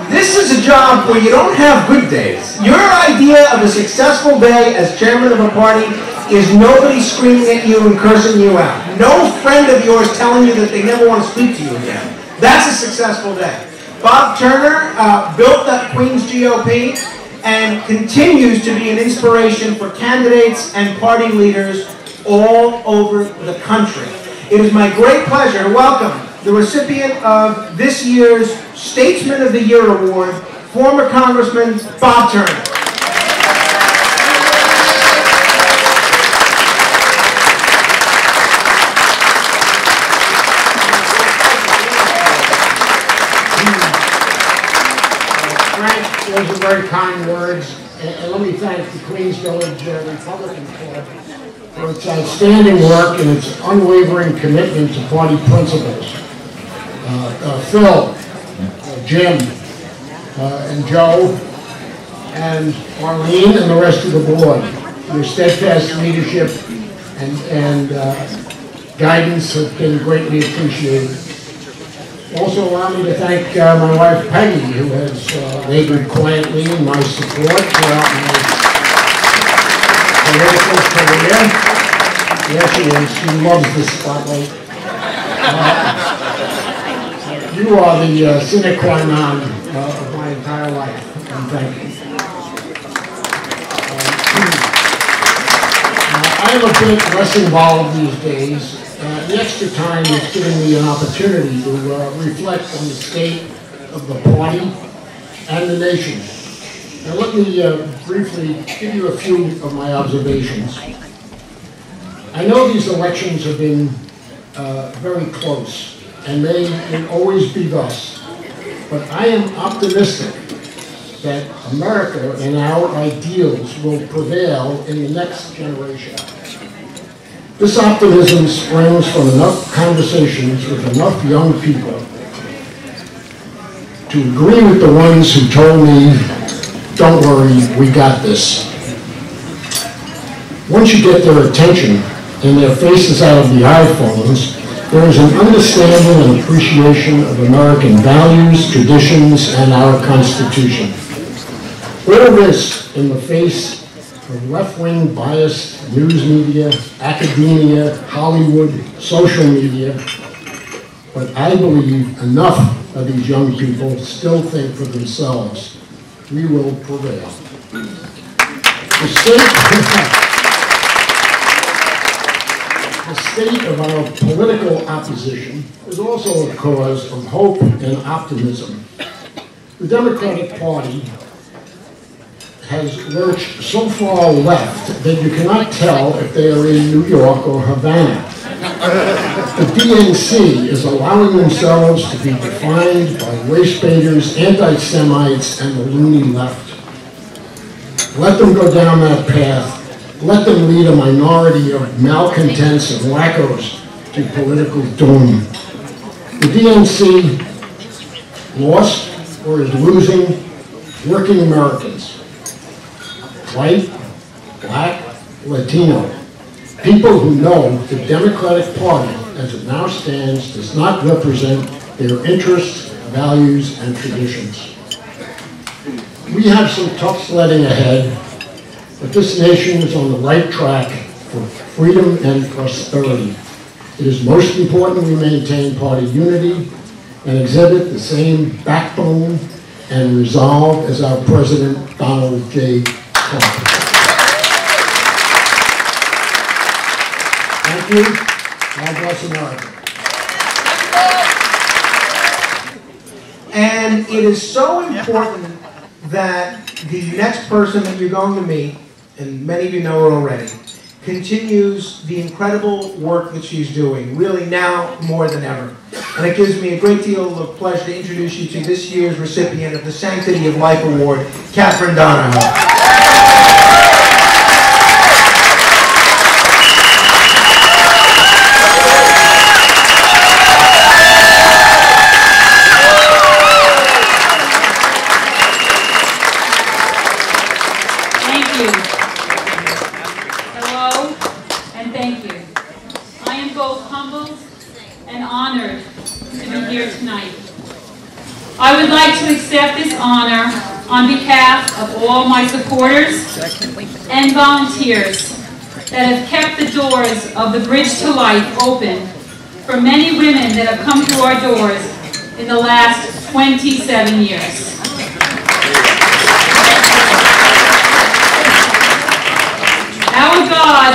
This is a job where you don't have good days. Your idea of a successful day as chairman of a party is nobody screaming at you and cursing you out. No friend of yours telling you that they never want to speak to you again. That's a successful day. Bob Turner built that Queens GOP and continues to be an inspiration for candidates and party leaders all over the country. It is my great pleasure to welcome the recipient of this year's Statesman of the Year Award, former Congressman Bob Turner. Those are very kind words, and let me thank the Queens Village Republican Club for its outstanding work and its unwavering commitment to party principles. Phil, Jim, and Joe, and Arlene, and the rest of the board, your steadfast leadership and guidance have been greatly appreciated. Also allow me to thank my wife Peggy, who has labored quietly in my support throughout my political career. Yes, she is. She loves the spotlight. You are the sine qua non of my entire life, and thank you. I am a bit less involved these days. The extra time is giving me an opportunity to reflect on the state of the party and the nation. Now let me briefly give you a few of my observations. I know these elections have been very close and may always be thus, but I am optimistic that America and our ideals will prevail in the next generation. This optimism springs from enough conversations with enough young people to agree with the ones who told me, don't worry, we got this. Once you get their attention and their faces out of the iPhones, there is an understanding and appreciation of American values, traditions, and our Constitution. All this in the face of left-wing biased news media, academia, Hollywood, social media, but I believe enough of these young people still think for themselves. We will prevail. The state of our political opposition is also a cause of hope and optimism. The Democratic Party has lurched so far left that you cannot tell if they are in New York or Havana. The DNC is allowing themselves to be defined by race-baiters, anti-Semites, and the loony left. Let them go down that path. Let them lead a minority of malcontents and wackos to political doom. The DNC lost or is losing working Americans. White, black, Latino. People who know the Democratic Party, as it now stands, does not represent their interests, values, and traditions. We have some tough sledding ahead, but this nation is on the right track for freedom and prosperity. It is most important we maintain party unity and exhibit the same backbone and resolve as our President Donald J. Trump. Thank you. God bless America. And it is so important that the next person that you're going to meet, and many of you know her already, continues the incredible work that she's doing, really now more than ever. And it gives me a great deal of pleasure to introduce you to this year's recipient of the Sanctity of Life Award, Catherine Donahoe. I would like to accept this honor on behalf of all my supporters and volunteers that have kept the doors of the Bridge to Life open for many women that have come through our doors in the last 27 years. Our God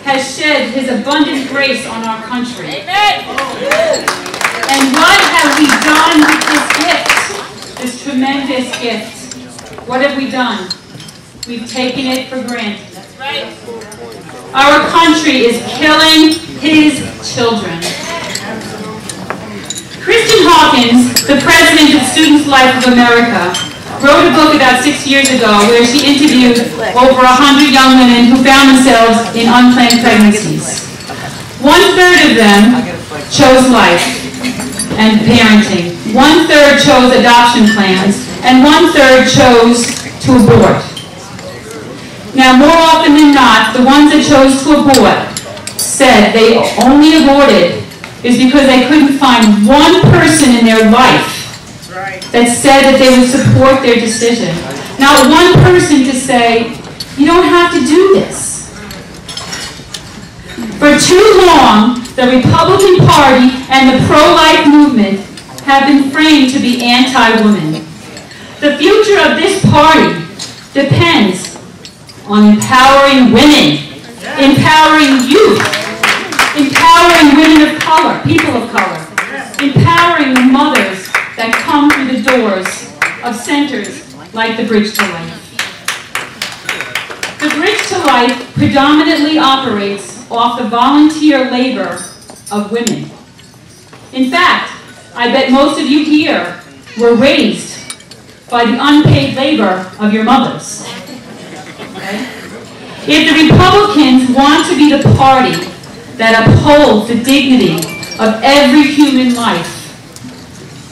has shed His abundant grace on our country. Amen. And what have we done with this gift, this tremendous gift? What have we done? We've taken it for granted. That's right. Our country is killing His children. Kristen Hawkins, the president of Students Life of America, wrote a book about 6 years ago where she interviewed over 100 young women who found themselves in unplanned pregnancies. 1/3 of them chose life and parenting. 1/3 chose adoption plans, and 1/3 chose to abort. Now, more often than not, the ones that chose to abort said they only aborted is because they couldn't find one person in their life that said that they would support their decision. Not one person to say, you don't have to do this. For too long, the Republican Party and the pro-life movement have been framed to be anti-women. The future of this party depends on empowering women, empowering youth, empowering women of color, people of color, empowering the mothers that come through the doors of centers like the Bridge to Life. The Bridge to Life predominantly operates off the volunteer labor of women. In fact, I bet most of you here were raised by the unpaid labor of your mothers. Okay? If the Republicans want to be the party that upholds the dignity of every human life,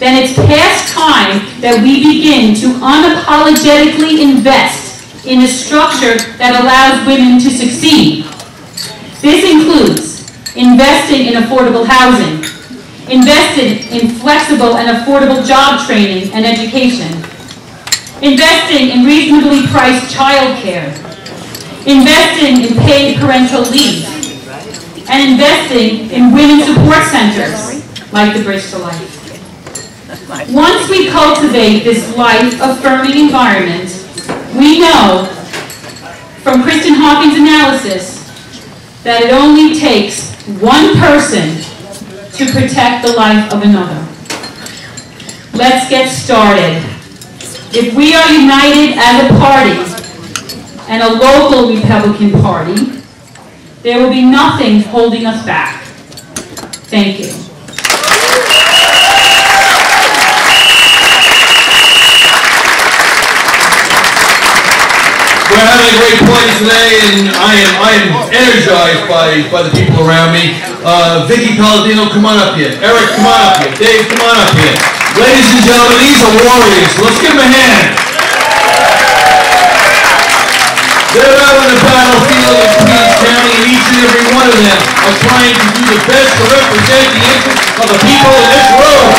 then it's past time that we begin to unapologetically invest in a structure that allows women to succeed. This includes investing in affordable housing, investing in flexible and affordable job training and education, investing in reasonably priced childcare, investing in paid parental leave, and investing in women's support centers like the Bridge to Life. Once we cultivate this life-affirming environment, we know from Kristen Hawkins' analysis that it only takes one person to protect the life of another. Let's get started. If we are united as a party and a local Republican Party, there will be nothing holding us back. Thank you. We're having a great party today, and I am energized by the people around me. Vicky Palladino, come on up here. Eric, come on up here. Dave, come on up here. Ladies and gentlemen, these are warriors. Let's give them a hand. They're out on the battlefield in Queens County, and each and every one of them are trying to do the best to represent the interests of the people in this room.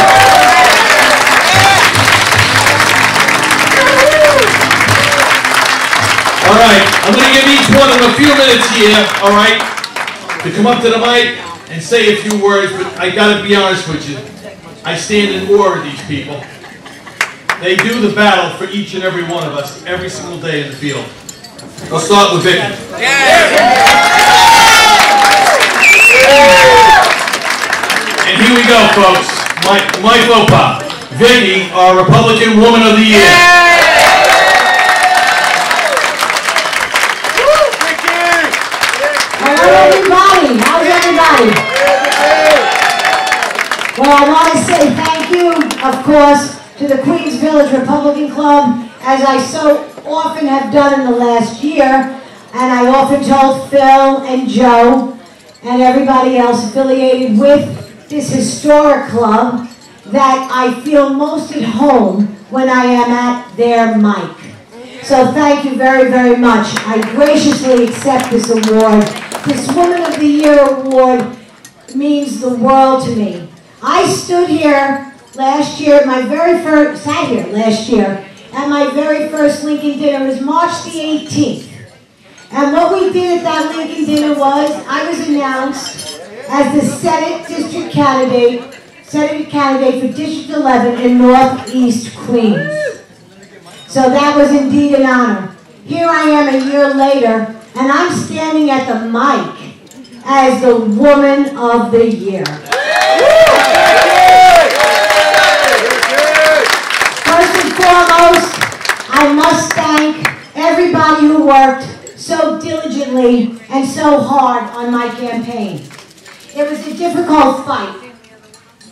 All right, I'm going to give each one of them a few minutes here, all right, to come up to the mic and say a few words, but I got to be honest with you. I stand in awe of these people. They do the battle for each and every one of us every single day in the field. Let's start with Vicky. And here we go, folks. My faux pas. Vicky, our Republican Woman of the Year. Everybody, how's everybody? Well, I want to say thank you, of course, to the Queens Village Republican Club, as I so often have done in the last year, and I often told Phil and Joe and everybody else affiliated with this historic club that I feel most at home when I am at their mic. So thank you very, very much. I graciously accept this award. This Woman of the Year award means the world to me. I stood here last year, sat here last year, at my very first Lincoln dinner. It was March the 18th. And what we did at that Lincoln dinner was, I was announced as the Senate candidate for District 11 in Northeast Queens. So that was indeed an honor. Here I am a year later, and I'm standing at the mic as the Woman of the Year. First and foremost, I must thank everybody who worked so diligently and so hard on my campaign. It was a difficult fight.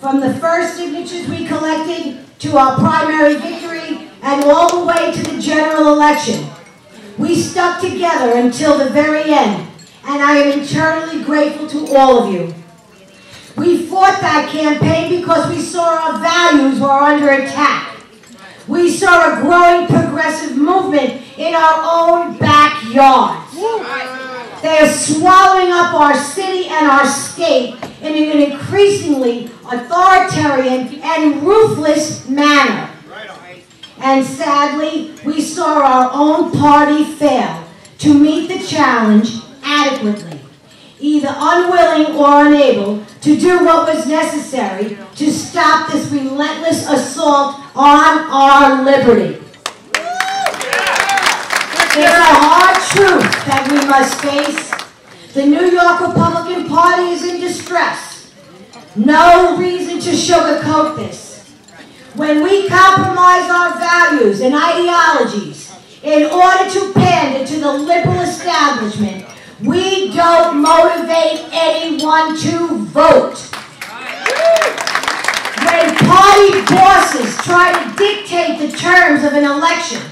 From the first signatures we collected to our primary victory and all the way to the general election. We stuck together until the very end, and I am eternally grateful to all of you. We fought that campaign because we saw our values were under attack. We saw a growing progressive movement in our own backyards. They are swallowing up our city and our state in an increasingly authoritarian and ruthless manner. And sadly, we saw our own party fail to meet the challenge adequately, either unwilling or unable to do what was necessary to stop this relentless assault on our liberty. It's a hard truth that we must face. The New York Republican Party is in distress. No reason to sugarcoat this. When we compromise our values and ideologies in order to pander to the liberal establishment, we don't motivate anyone to vote. When party bosses try to dictate the terms of an election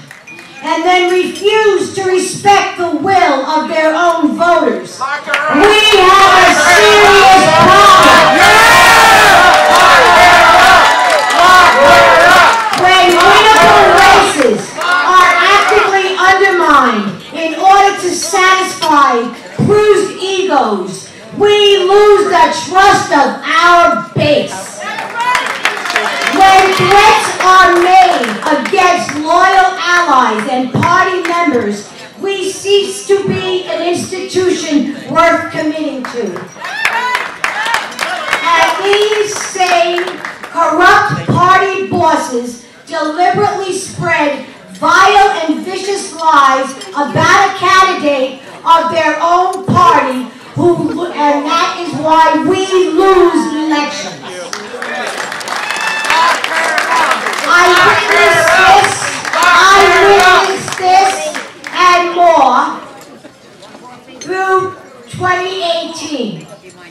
and then refuse to respect the will of their own voters. We have a serious problem. When winnable races are actively undermined in order to satisfy bruised egos, we lose the trust of our base. When threats are made against loyal allies and party members, we cease to be an institution worth committing to. And these same corrupt party bosses deliberately spread vile and vicious lies about a candidate of their own party, and that is why we lose elections. I witnessed this and more through 2018.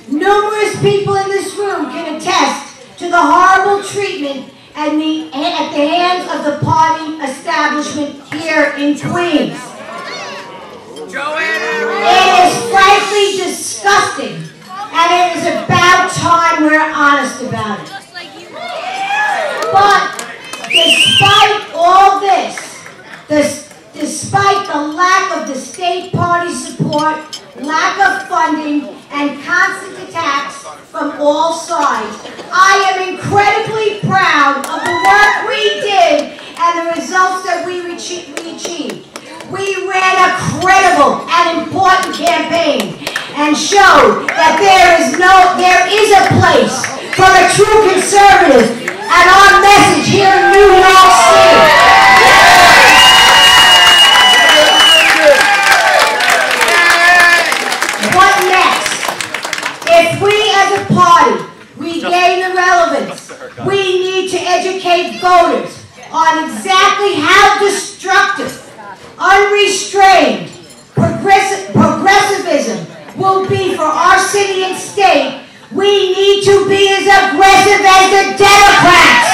Numerous people in this room can attest to the horrible treatment at the hands of the party establishment here in Queens. It is frankly disgusting, and it is about time we're honest about it. But despite all this, despite the lack of the state party support, lack of funding, and constant attacks from all sides, I am incredibly proud of the work we did and the results that we achieved. We ran a credible and important campaign and showed that there is a place for a true conservative, and our message here in New York City. What next? If we as a party regain the relevance, we need to educate voters on exactly how destructive, unrestrained progressivism will be for our city and state. We need to be as aggressive as the Democrats.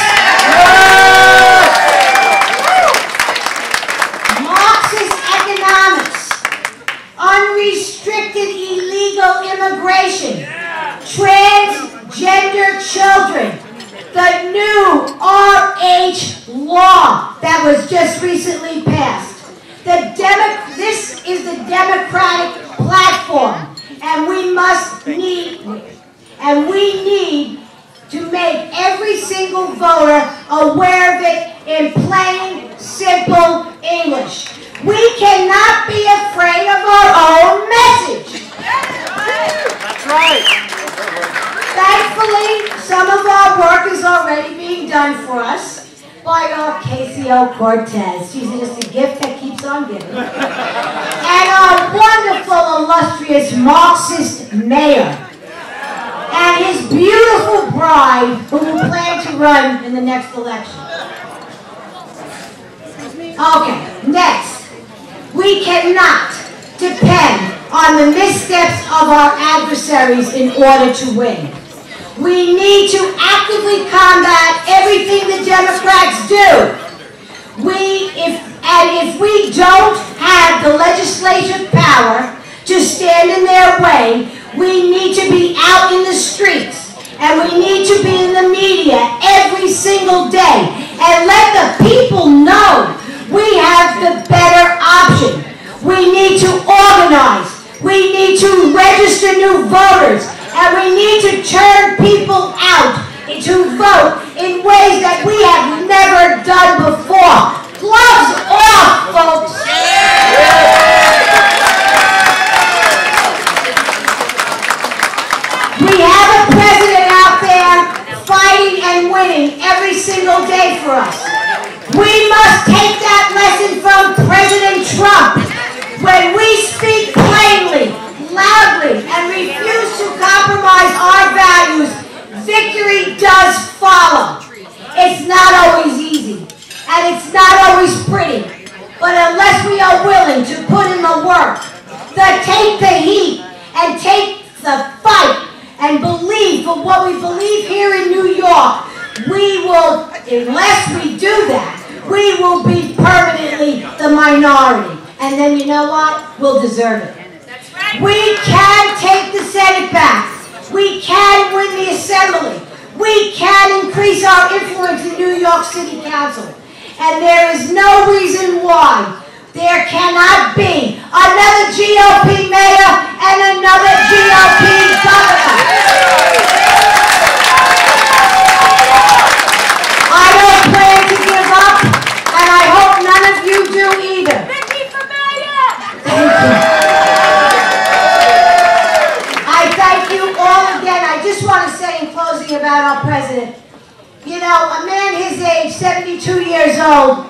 Marxist economics, unrestricted illegal immigration, transgender children, the new RH law that was just recently passed. This is the Democratic platform, and we need to make every single voter aware of it in plain, simple English. We cannot be afraid of our own message. That's right. Thankfully, some of our work is already being done for us by our Ocasio-Cortez. She's just a gift that keeps on giving. And our wonderful, illustrious Marxist mayor. And his beautiful bride, who will plan to run in the next election. Okay, next. We cannot depend on the missteps of our adversaries in order to win. We need to actively combat everything the Democrats do. If we don't have the legislative power to stand in their way, we need to be out in the streets, and we need to be in the media every single day and let the people know we have the better option. We need to organize. We need to register new voters, and we need to turn people out to vote in ways that we have never done before. Gloves off, folks! We have a president out there fighting and winning every single day for us. We must take that lesson from President Trump. When we speak plainly, loudly, and refuse to compromise our values, victory does follow. It's not always easy, and it's not always pretty, but unless we are willing to put in the work, to take the heat, and take the fight, and believe for what we believe here in New York, unless we do that, we will be permanently the minority. And then you know what? We'll deserve it. We can take the Senate back. We can win the Assembly. We can increase our influence in New York City Council. And there is no reason why there cannot be another GOP mayor and another GOP governor. I don't plan to give up, and I hope none of you do either. Vicky for mayor! Thank you. I thank you all again. I just want to say in closing about our president. You know, a man his age, 72 years old,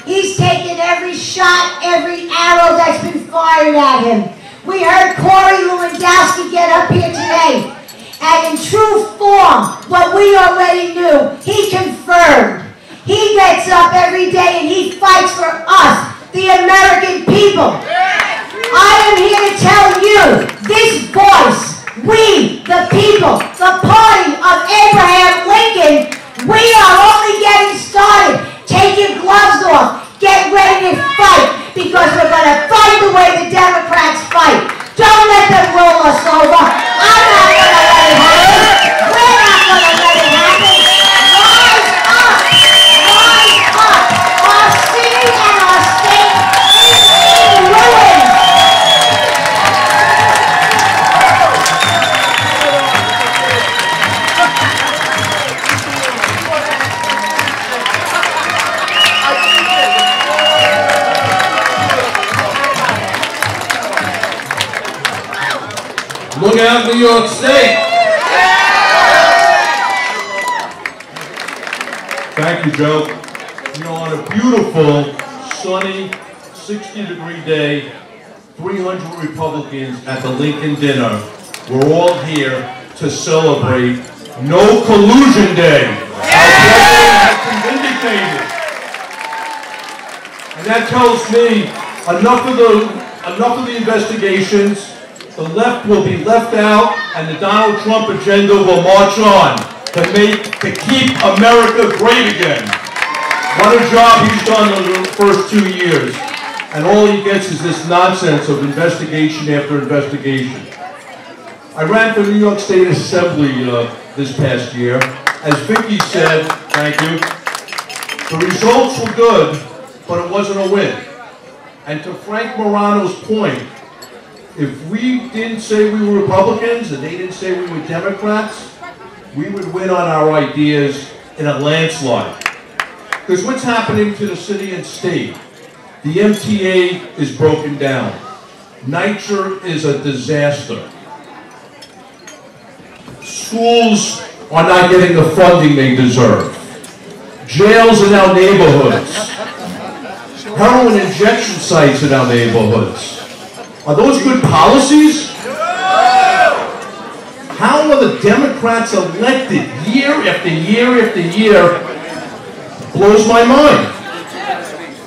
he's taken every shot, every arrow that's been fired at him. We heard Corey Lewandowski get up here today, and in true form, what we already knew, he confirmed. He gets up every day and he fights for us, the American people. I am here to tell you, this voice, we, the people, the party of Abraham Lincoln, we are only getting started. Take your gloves off. Get ready to fight, because we're going to fight the way the Democrats fight. Don't let them roll us over. I'm not going to let it happen. We're not going to let it happen. Rise up. Rise up. Our city and our state is in ruins. Look out, New York State. Thank you, Joe. You know, on a beautiful, sunny, 60-degree day, 300 Republicans at the Lincoln dinner. We're all here to celebrate No Collusion Day. Our president has been vindicated. And that tells me enough of the investigations. The left will be left out, and the Donald Trump agenda will march on to keep America great again. What a job he's done in the first 2 years. And all he gets is this nonsense of investigation after investigation. I ran for New York State Assembly this past year. As Vicky said, thank you, the results were good, but it wasn't a win. And to Frank Morano's point, if we didn't say we were Republicans and they didn't say we were Democrats, we would win on our ideas in a landslide. Because what's happening to the city and state? The MTA is broken down. NYCHA is a disaster. Schools are not getting the funding they deserve. Jails in our neighborhoods. Heroin injection sites in our neighborhoods. Are those good policies? How are the Democrats elected year after year after year? Blows my mind.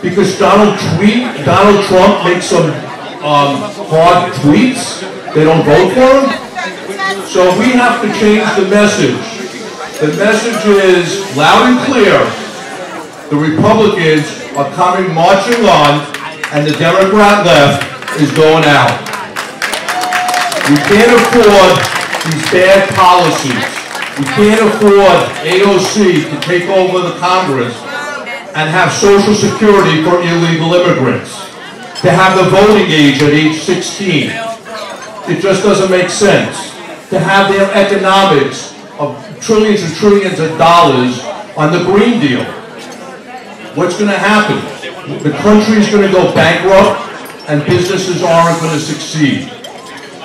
Because Donald Trump makes some hard tweets, they don't vote for him. So we have to change the message. The message is loud and clear. The Republicans are coming marching on, and the Democrat left is going out. We can't afford these bad policies. We can't afford AOC to take over the Congress and have Social Security for illegal immigrants, to have the voting age at age 16. It just doesn't make sense. To have their economics of trillions and trillions of dollars on the Green Deal. What's going to happen? The country is going to go bankrupt, and businesses aren't going to succeed.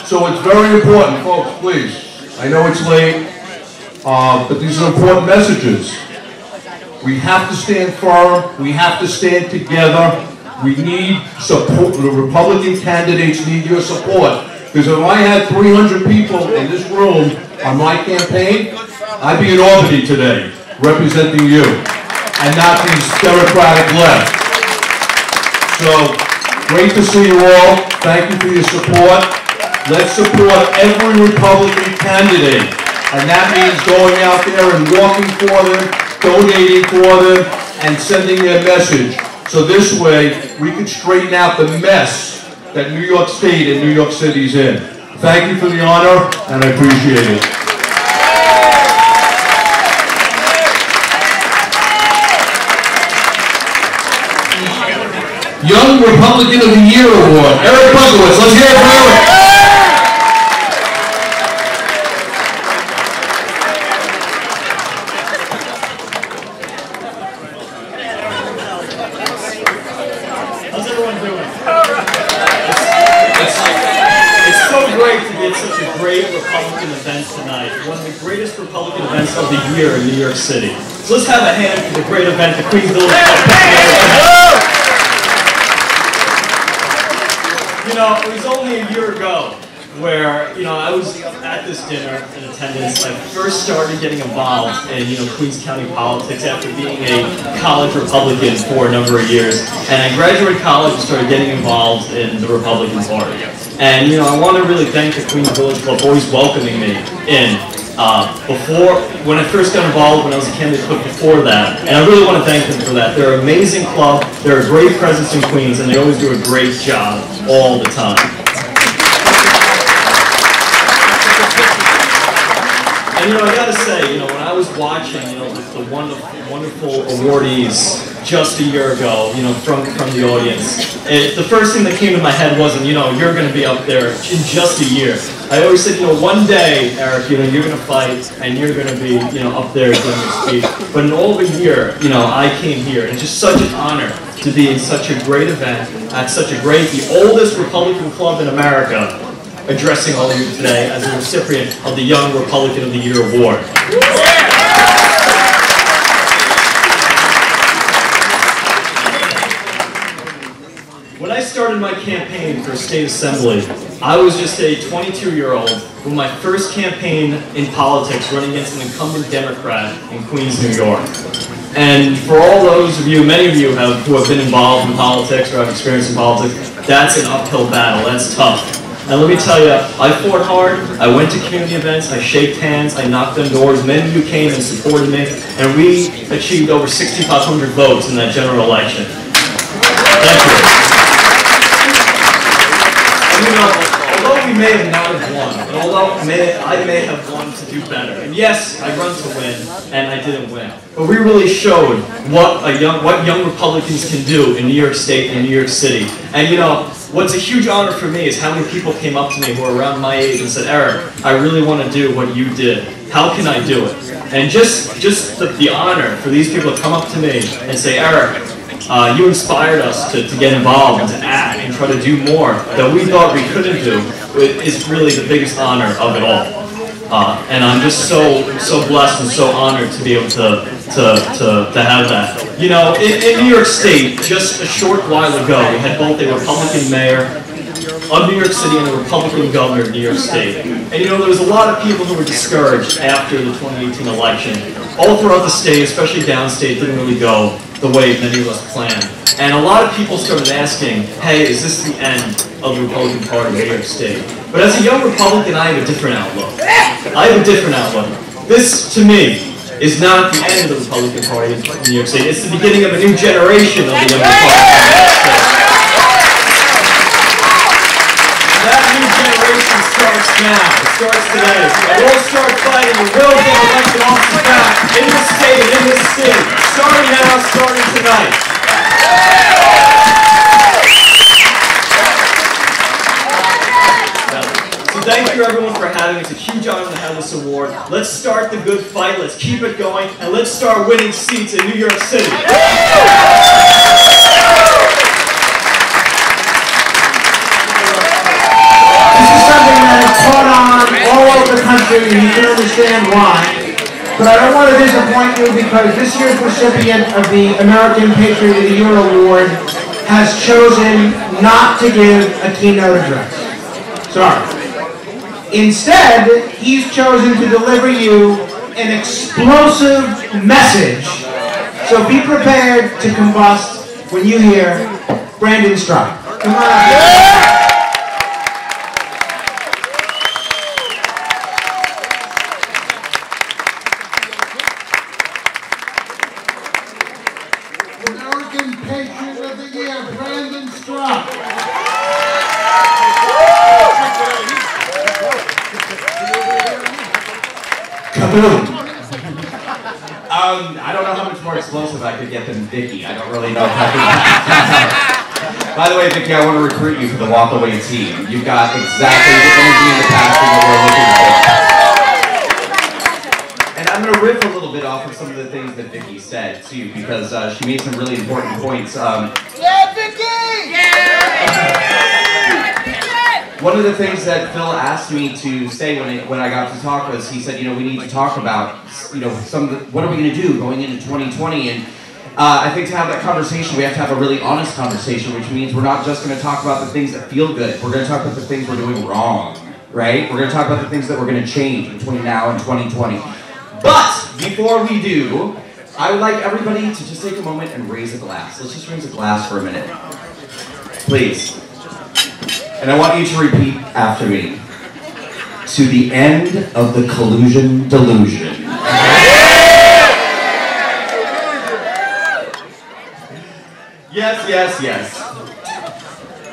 So it's very important, folks, please. I know it's late, but these are important messages. We have to stand firm. We have to stand together. We need support. The Republican candidates need your support. Because if I had 300 people in this room on my campaign, I'd be in Albany today, representing you, and not these Democratic left. So, great to see you all. Thank you for your support. Let's support every Republican candidate. And that means going out there and walking for them, donating for them, and sending their message. So this way, we could straighten out the mess that New York State and New York City's in. Thank you for the honor, and I appreciate it. Young Republican of the Year Award, Eric Buckowitz. Let's hear it for Eric. How's everyone doing? It's so great to get such a great Republican event tonight. One of the greatest Republican events of the year in New York City. So let's have a hand for the great event, the Queens Village. You know, it was only a year ago where, you know, I was at this dinner in attendance. I first started getting involved in, you know, Queens County politics after being a college Republican for a number of years. And I graduated college and started getting involved in the Republican Party. And, you know, I want to really thank the Queens Village Club for always welcoming me in. When I first got involved, when I was a candidate before that, and I really want to thank them for that. They're an amazing club, they're a great presence in Queens, and they always do a great job all the time. And you know, I gotta say, you know, when I was watching, you know, the wonderful awardees just a year ago, you know, from the audience, the first thing that came to my head wasn't, you know, you're going to be up there in just a year. I always said, you know, one day, Eric, you know, you're going to fight and you're going to be, you know, up there doing your speech. But in all of a year, you know, I came here, and it's just such an honor to be in such a great event at such a great, the oldest Republican club in America, addressing all of you today as a recipient of the Young Republican of the Year Award. When I started my campaign for state assembly, I was just a 22-year-old with my first campaign in politics running against an incumbent Democrat in Queens, New York. And for all those of you, many of you who have been involved in politics or have experience in politics, that's an uphill battle, that's tough. And let me tell you, I fought hard, I went to community events, I shook hands, I knocked on doors, many of you came and supported me, and we achieved over 6,500 votes in that general election. Thank you. And, you know, although we may have not have won, and although I may have won to do better, and yes, I run to win, and I didn't win, but we really showed what young Republicans can do in New York State and New York City. And you know, what's a huge honor for me is how many people came up to me who are around my age and said, Eric, I really want to do what you did. How can I do it? And just the honor for these people to come up to me and say, Eric, you inspired us to get involved and to act and try to do more that we thought we couldn't do is really the biggest honor of it all. And I'm just so blessed and so honored to be able to have that. You know, in New York State, just a short while ago, we had both a Republican mayor of New York City and a Republican governor of New York State. And you know, there was a lot of people who were discouraged after the 2018 election. All throughout the state, especially downstate, didn't really go the way many of us planned. And a lot of people started asking, hey, is this the end of the Republican Party of New York State? But as a young Republican, I have a different outlook. I have a different outlook. This, to me, is not the end of the Republican Party in New York State. It's the beginning of a new generation of the young Republicans in New York State. That new generation starts now. It starts today. So we'll start fighting and we'll get elected officers back in this state and in this city. Starting now, starting tonight. Thank you everyone for having us. It's a huge honor to have this award. Let's start the good fight. Let's keep it going. And let's start winning seats in New York City. This is something that has caught on all over the country, and you can understand why. But I don't want to disappoint you because this year's recipient of the American Patriot of the Year Award has chosen not to give a keynote address. Sorry. Instead, he's chosen to deliver you an explosive message. So be prepared to combust when you hear Brandon Strzok. Come on. Strzok. Kaboom! I don't know how much more explosive I could get than Vicky. I don't really know if I can. By the way, Vicky, I want to recruit you for the WalkAway team. You've got exactly the energy and the passion that we're looking for. And I'm going to riff a little bit off of some of the things that Vicky said, too, because she made some really important points. Yeah, Vicky! Yeah! One of the things that Phil asked me to say when I got to talk was, he said, we need to talk about, what are we going to do going into 2020? And I think to have that conversation, we have to have a really honest conversation, which means we're not just going to talk about the things that feel good. We're going to talk about the things we're doing wrong, right? We're going to talk about the things that we're going to change between now and 2020. But before we do, I would like everybody to just take a moment and raise a glass. Let's just raise a glass for a minute. Please. And I want you to repeat after me. To the end of the collusion delusion. Yes, yes, yes.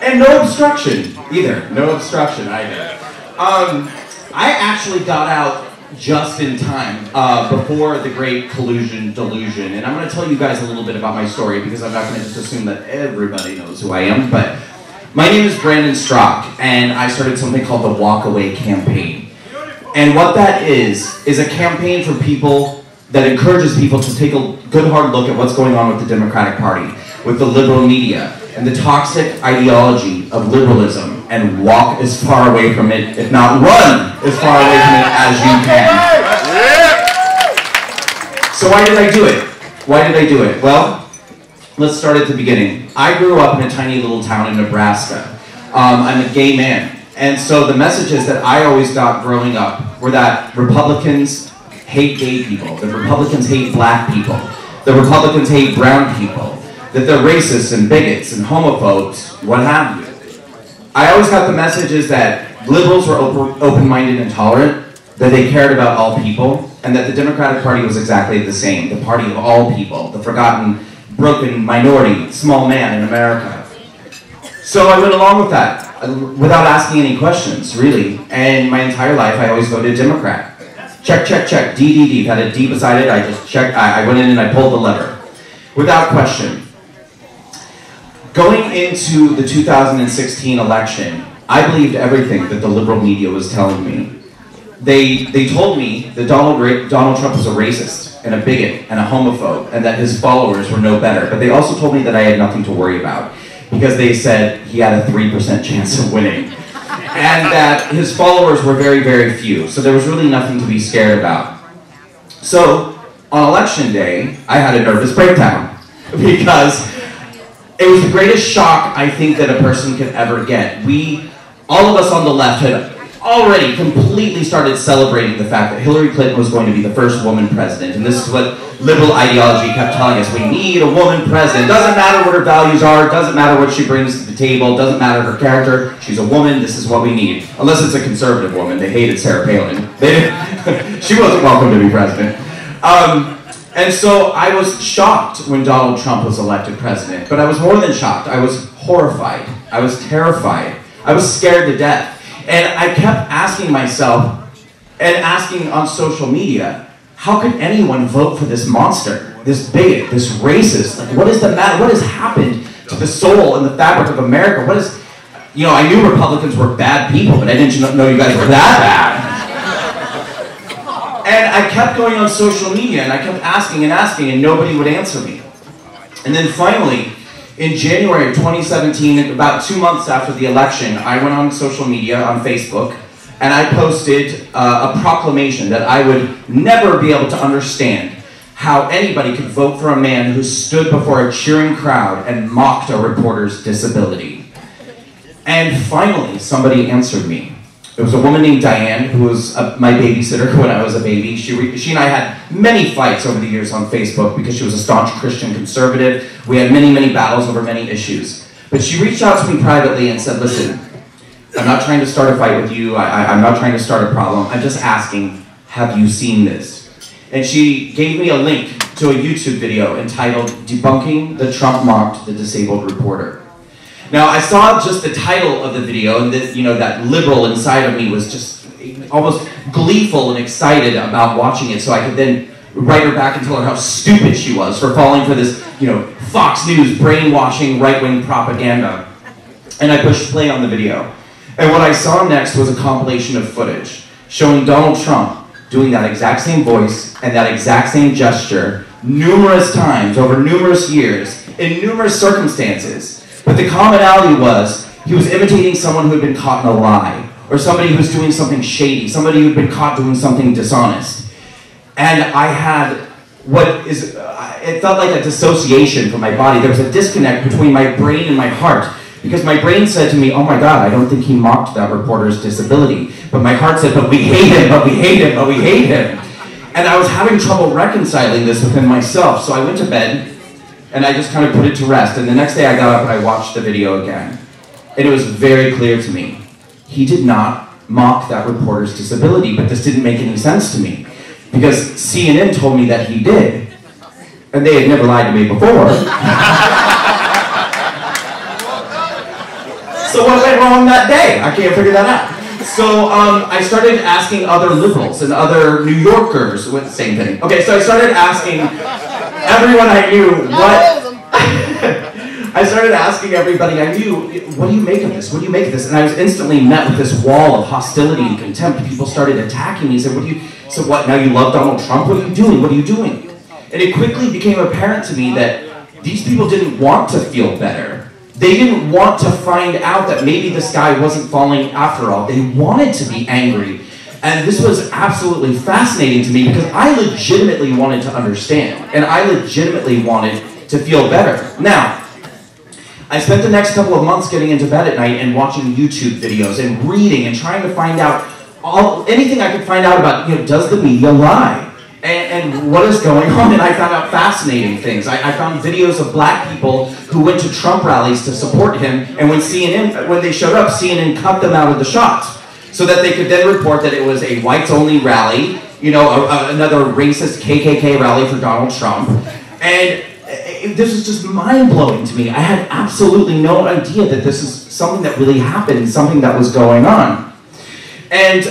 And no obstruction either. No obstruction either. I actually got out just in time before the great collusion delusion. And I'm going to tell you guys a little bit about my story because I'm not going to just assume that everybody knows who I am. But my name is Brandon Strzok, and I started something called the WalkAway campaign. And what that is a campaign for people that encourages people to take a good hard look at what's going on with the Democratic Party, with the liberal media, and the toxic ideology of liberalism, and walk as far away from it, if not run as far away from it as you can. So why did I do it? Why did I do it? Well, let's start at the beginning. I grew up in a tiny little town in Nebraska. I'm a gay man. And so the messages that I always got growing up were that Republicans hate gay people, that Republicans hate black people, that Republicans hate brown people, that they're racists and bigots and homophobes, what have you. I always got the messages that liberals were open-minded and tolerant, that they cared about all people, and that the Democratic Party was exactly the same, the party of all people, the forgotten, broken minority, small man in America. So I went along with that, without asking any questions, really. And my entire life, I always voted Democrat. Check, check, check, D, D, D. Had a D beside it, I just checked, I went in and I pulled the lever. Without question. Going into the 2016 election, I believed everything that the liberal media was telling me. They told me that Donald Trump was a racist and a bigot and a homophobe and that his followers were no better. But they also told me that I had nothing to worry about because they said he had a 3% chance of winning and that his followers were very, very few. So there was really nothing to be scared about. So on election day, I had a nervous breakdown because it was the greatest shock I think that a person could ever get. All of us on the left had already completely started celebrating the fact that Hillary Clinton was going to be the first woman president. And this is what liberal ideology kept telling us. We need a woman president. Doesn't matter what her values are. Doesn't matter what she brings to the table. Doesn't matter her character. She's a woman. This is what we need. Unless it's a conservative woman. They hated Sarah Palin. She wasn't welcome to be president. And so I was shocked when Donald Trump was elected president. But I was more than shocked. I was horrified. I was terrified. I was scared to death. And I kept asking myself, and asking on social media, how could anyone vote for this monster, this bigot, this racist? Like, what is the matter? What has happened to the soul and the fabric of America? What is, I knew Republicans were bad people, but I didn't know you guys were that bad. And I kept going on social media, and I kept asking, and nobody would answer me. And then finally, in January of 2017, about 2 months after the election, I went on social media, on Facebook, and I posted a proclamation that I would never be able to understand how anybody could vote for a man who stood before a cheering crowd and mocked a reporter's disability. And finally, somebody answered me. It was a woman named Diane, who was my babysitter when I was a baby. She and I had many fights over the years on Facebook because she was a staunch Christian conservative. We had many, many battles over many issues. But she reached out to me privately and said, listen, I'm not trying to start a fight with you. I'm not trying to start a problem. I'm just asking, have you seen this? And she gave me a link to a YouTube video entitled Debunking the Trump Mocked the Disabled Reporter. Now, I saw just the title of the video, and this, you know, that liberal inside of me was just almost gleeful and excited about watching it, so I could then write her back and tell her how stupid she was for falling for this, you know, Fox News brainwashing right-wing propaganda. And I pushed play on the video. And what I saw next was a compilation of footage showing Donald Trump doing that exact same voice and that exact same gesture numerous times over numerous years in numerous circumstances. But the commonality was he was imitating someone who had been caught in a lie, or somebody who was doing something shady, somebody who had been caught doing something dishonest. And I had what is, it felt like a dissociation from my body. There was a disconnect between my brain and my heart. Because my brain said to me, oh my God, I don't think he mocked that reporter's disability. But my heart said, but we hate him, but we hate him, but we hate him. And I was having trouble reconciling this within myself. So I went to bed, and I just kind of put it to rest. And the next day I got up and I watched the video again. And it was very clear to me. He did not mock that reporter's disability, but this didn't make any sense to me. Because CNN told me that he did. And they had never lied to me before. So what went wrong that day? I can't figure that out. So I started asking other liberals and other New Yorkers, with the same thing. Okay, so I started asking everyone I knew what... I started asking everybody I knew, what do you make of this? What do you make of this? And I was instantly met with this wall of hostility and contempt. People started attacking me. Said, so what, now you love Donald Trump? What are you doing? What are you doing? And it quickly became apparent to me that these people didn't want to feel better. They didn't want to find out that maybe this guy wasn't falling after all. They wanted to be angry. And this was absolutely fascinating to me because I legitimately wanted to understand. And I legitimately wanted to feel better. Now, I spent the next couple of months getting into bed at night and watching YouTube videos and reading and trying to find out anything I could find out about, you know, does the media lie? And what is going on? And I found out fascinating things. I found videos of black people who went to Trump rallies to support him, and when they showed up, CNN cut them out of the shots so that they could then report that it was a whites-only rally, you know, another racist KKK rally for Donald Trump. And this was just mind-blowing to me. I had absolutely no idea that this is something that really happened, something that was going on. And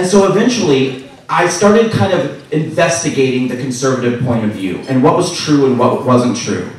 so eventually, I started kind of investigating the conservative point of view and what was true and what wasn't true.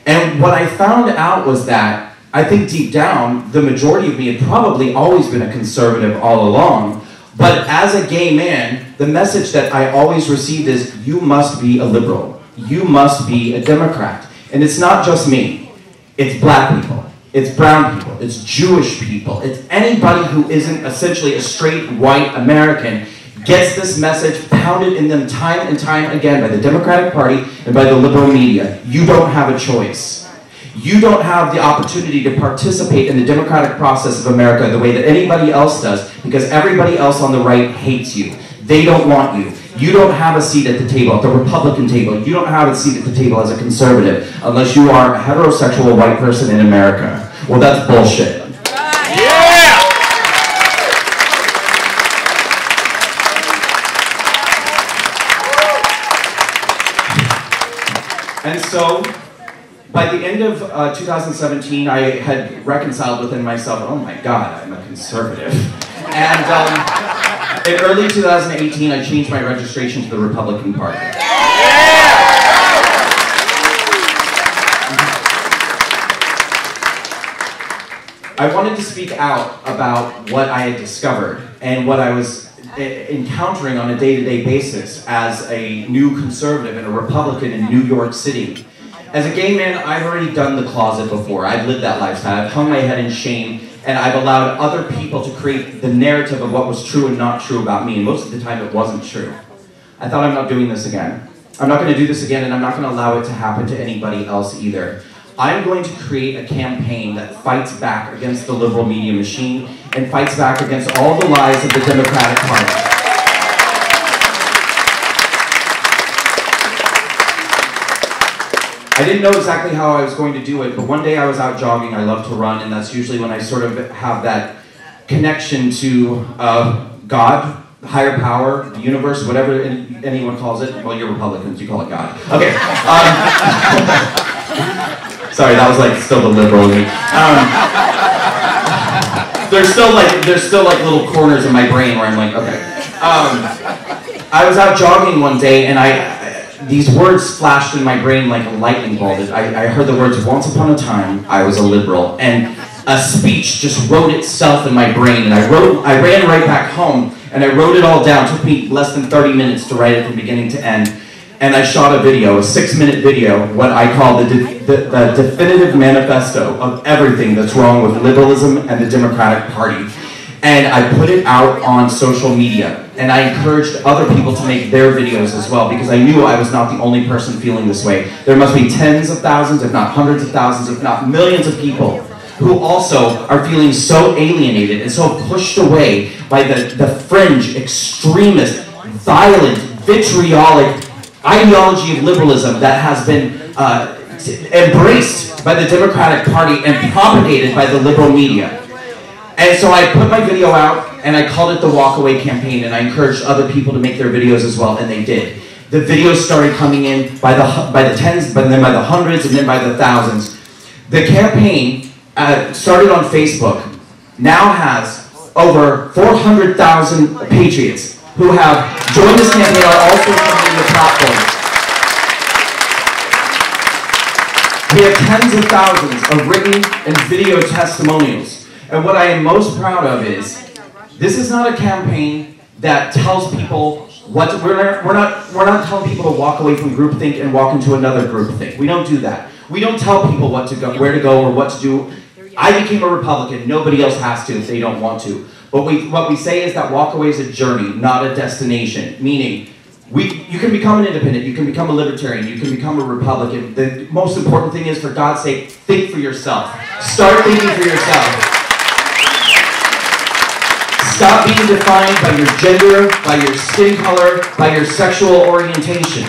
And what I found out was that, I think deep down, the majority of me had probably always been a conservative all along, but as a gay man, the message that I always received is, you must be a liberal. You must be a Democrat. And it's not just me. It's black people. It's brown people. It's Jewish people. It's anybody who isn't essentially a straight white American gets this message pounded in them time and time again by the Democratic Party and by the liberal media. You don't have a choice. You don't have the opportunity to participate in the democratic process of America the way that anybody else does, because everybody else on the right hates you. They don't want you. You don't have a seat at the table, at the Republican table. You don't have a seat at the table as a conservative unless you are a heterosexual white person in America. Well, that's bullshit. And so, by the end of 2017, I had reconciled within myself, oh my God, I'm a conservative. And in early 2018, I changed my registration to the Republican Party. I wanted to speak out about what I had discovered and what I was encountering on a day-to-day basis as a new conservative and a Republican in New York City. As a gay man, I've already done the closet before. I've lived that lifestyle. I've hung my head in shame, and I've allowed other people to create the narrative of what was true and not true about me, and most of the time it wasn't true. I thought, I'm not doing this again. I'm not going to do this again, and I'm not going to allow it to happen to anybody else either. I'm going to create a campaign that fights back against the liberal media machine and fights back against all the lies of the Democratic Party. I didn't know exactly how I was going to do it, but one day I was out jogging. I love to run, and that's usually when I sort of have that connection to God, higher power, the universe, whatever anyone calls it. Well, you're Republicans, you call it God. Okay. Sorry, that was like still the liberal in me. There's still like little corners in my brain where I'm like, okay. I was out jogging one day and these words flashed in my brain like a lightning bolt. I heard the words, once upon a time, I was a liberal. And a speech just wrote itself in my brain. And I ran right back home and I wrote it all down. It took me less than 30 minutes to write it from beginning to end. And I shot a video, a 6-minute video, what I call the definitive manifesto of everything that's wrong with liberalism and the Democratic Party. And I put it out on social media. And I encouraged other people to make their videos as well, because I knew I was not the only person feeling this way. There must be tens of thousands, if not hundreds of thousands, if not millions of people who also are feeling so alienated and so pushed away by the fringe, extremist, violent, vitriolic ideology of liberalism that has been embraced by the Democratic Party and propagated by the liberal media. And so I put my video out and I called it the WalkAway campaign, and I encouraged other people to make their videos as well, and they did. The videos started coming in by the tens, but then by the hundreds, and then by the thousands. The campaign started on Facebook, now has over 400,000 patriots who have joined this campaign on all social media platforms. We have tens of thousands of written and video testimonials. And what I am most proud of is, this is not a campaign that tells people what to, we're not telling people to walk away from groupthink and walk into another groupthink. We don't do that. We don't tell people what to go, where to go, or what to do. I became a Republican. Nobody else has to if they don't want to. But what we say is that WalkAway is a journey, not a destination. Meaning, you can become an independent, you can become a libertarian, you can become a Republican. The most important thing is, for God's sake, think for yourself. Start thinking for yourself. Stop being defined by your gender, by your skin color, by your sexual orientation.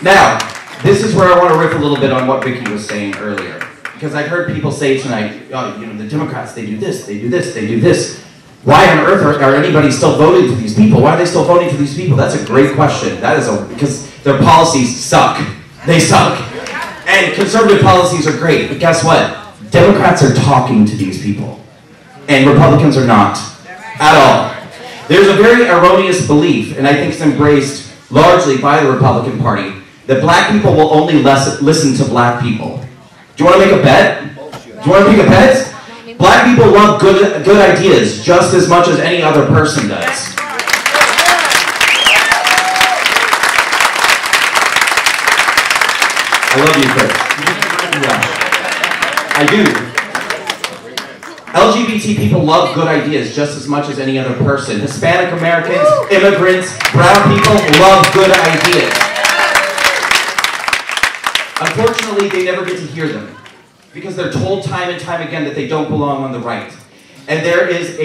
Now, this is where I want to riff a little bit on what Vicky was saying earlier. Because I've heard people say tonight, oh, you know, the Democrats, they do this, they do this, they do this. Why on earth are anybody still voting for these people? Why are they still voting for these people? That's a great question. That is because their policies suck. They suck. And conservative policies are great, but guess what? Democrats are talking to these people. And Republicans are not. At all. There's a very erroneous belief, and I think it's embraced largely by the Republican Party, that black people will only listen to black people. Do you want to make a bet? Do you want to make a bet? Black people love good ideas just as much as any other person does. I love you, Chris. Yeah. I do. LGBT people love good ideas just as much as any other person. Hispanic Americans, immigrants, brown people love good ideas. Unfortunately, they never get to hear them because they're told time and time again that they don't belong on the right. And there is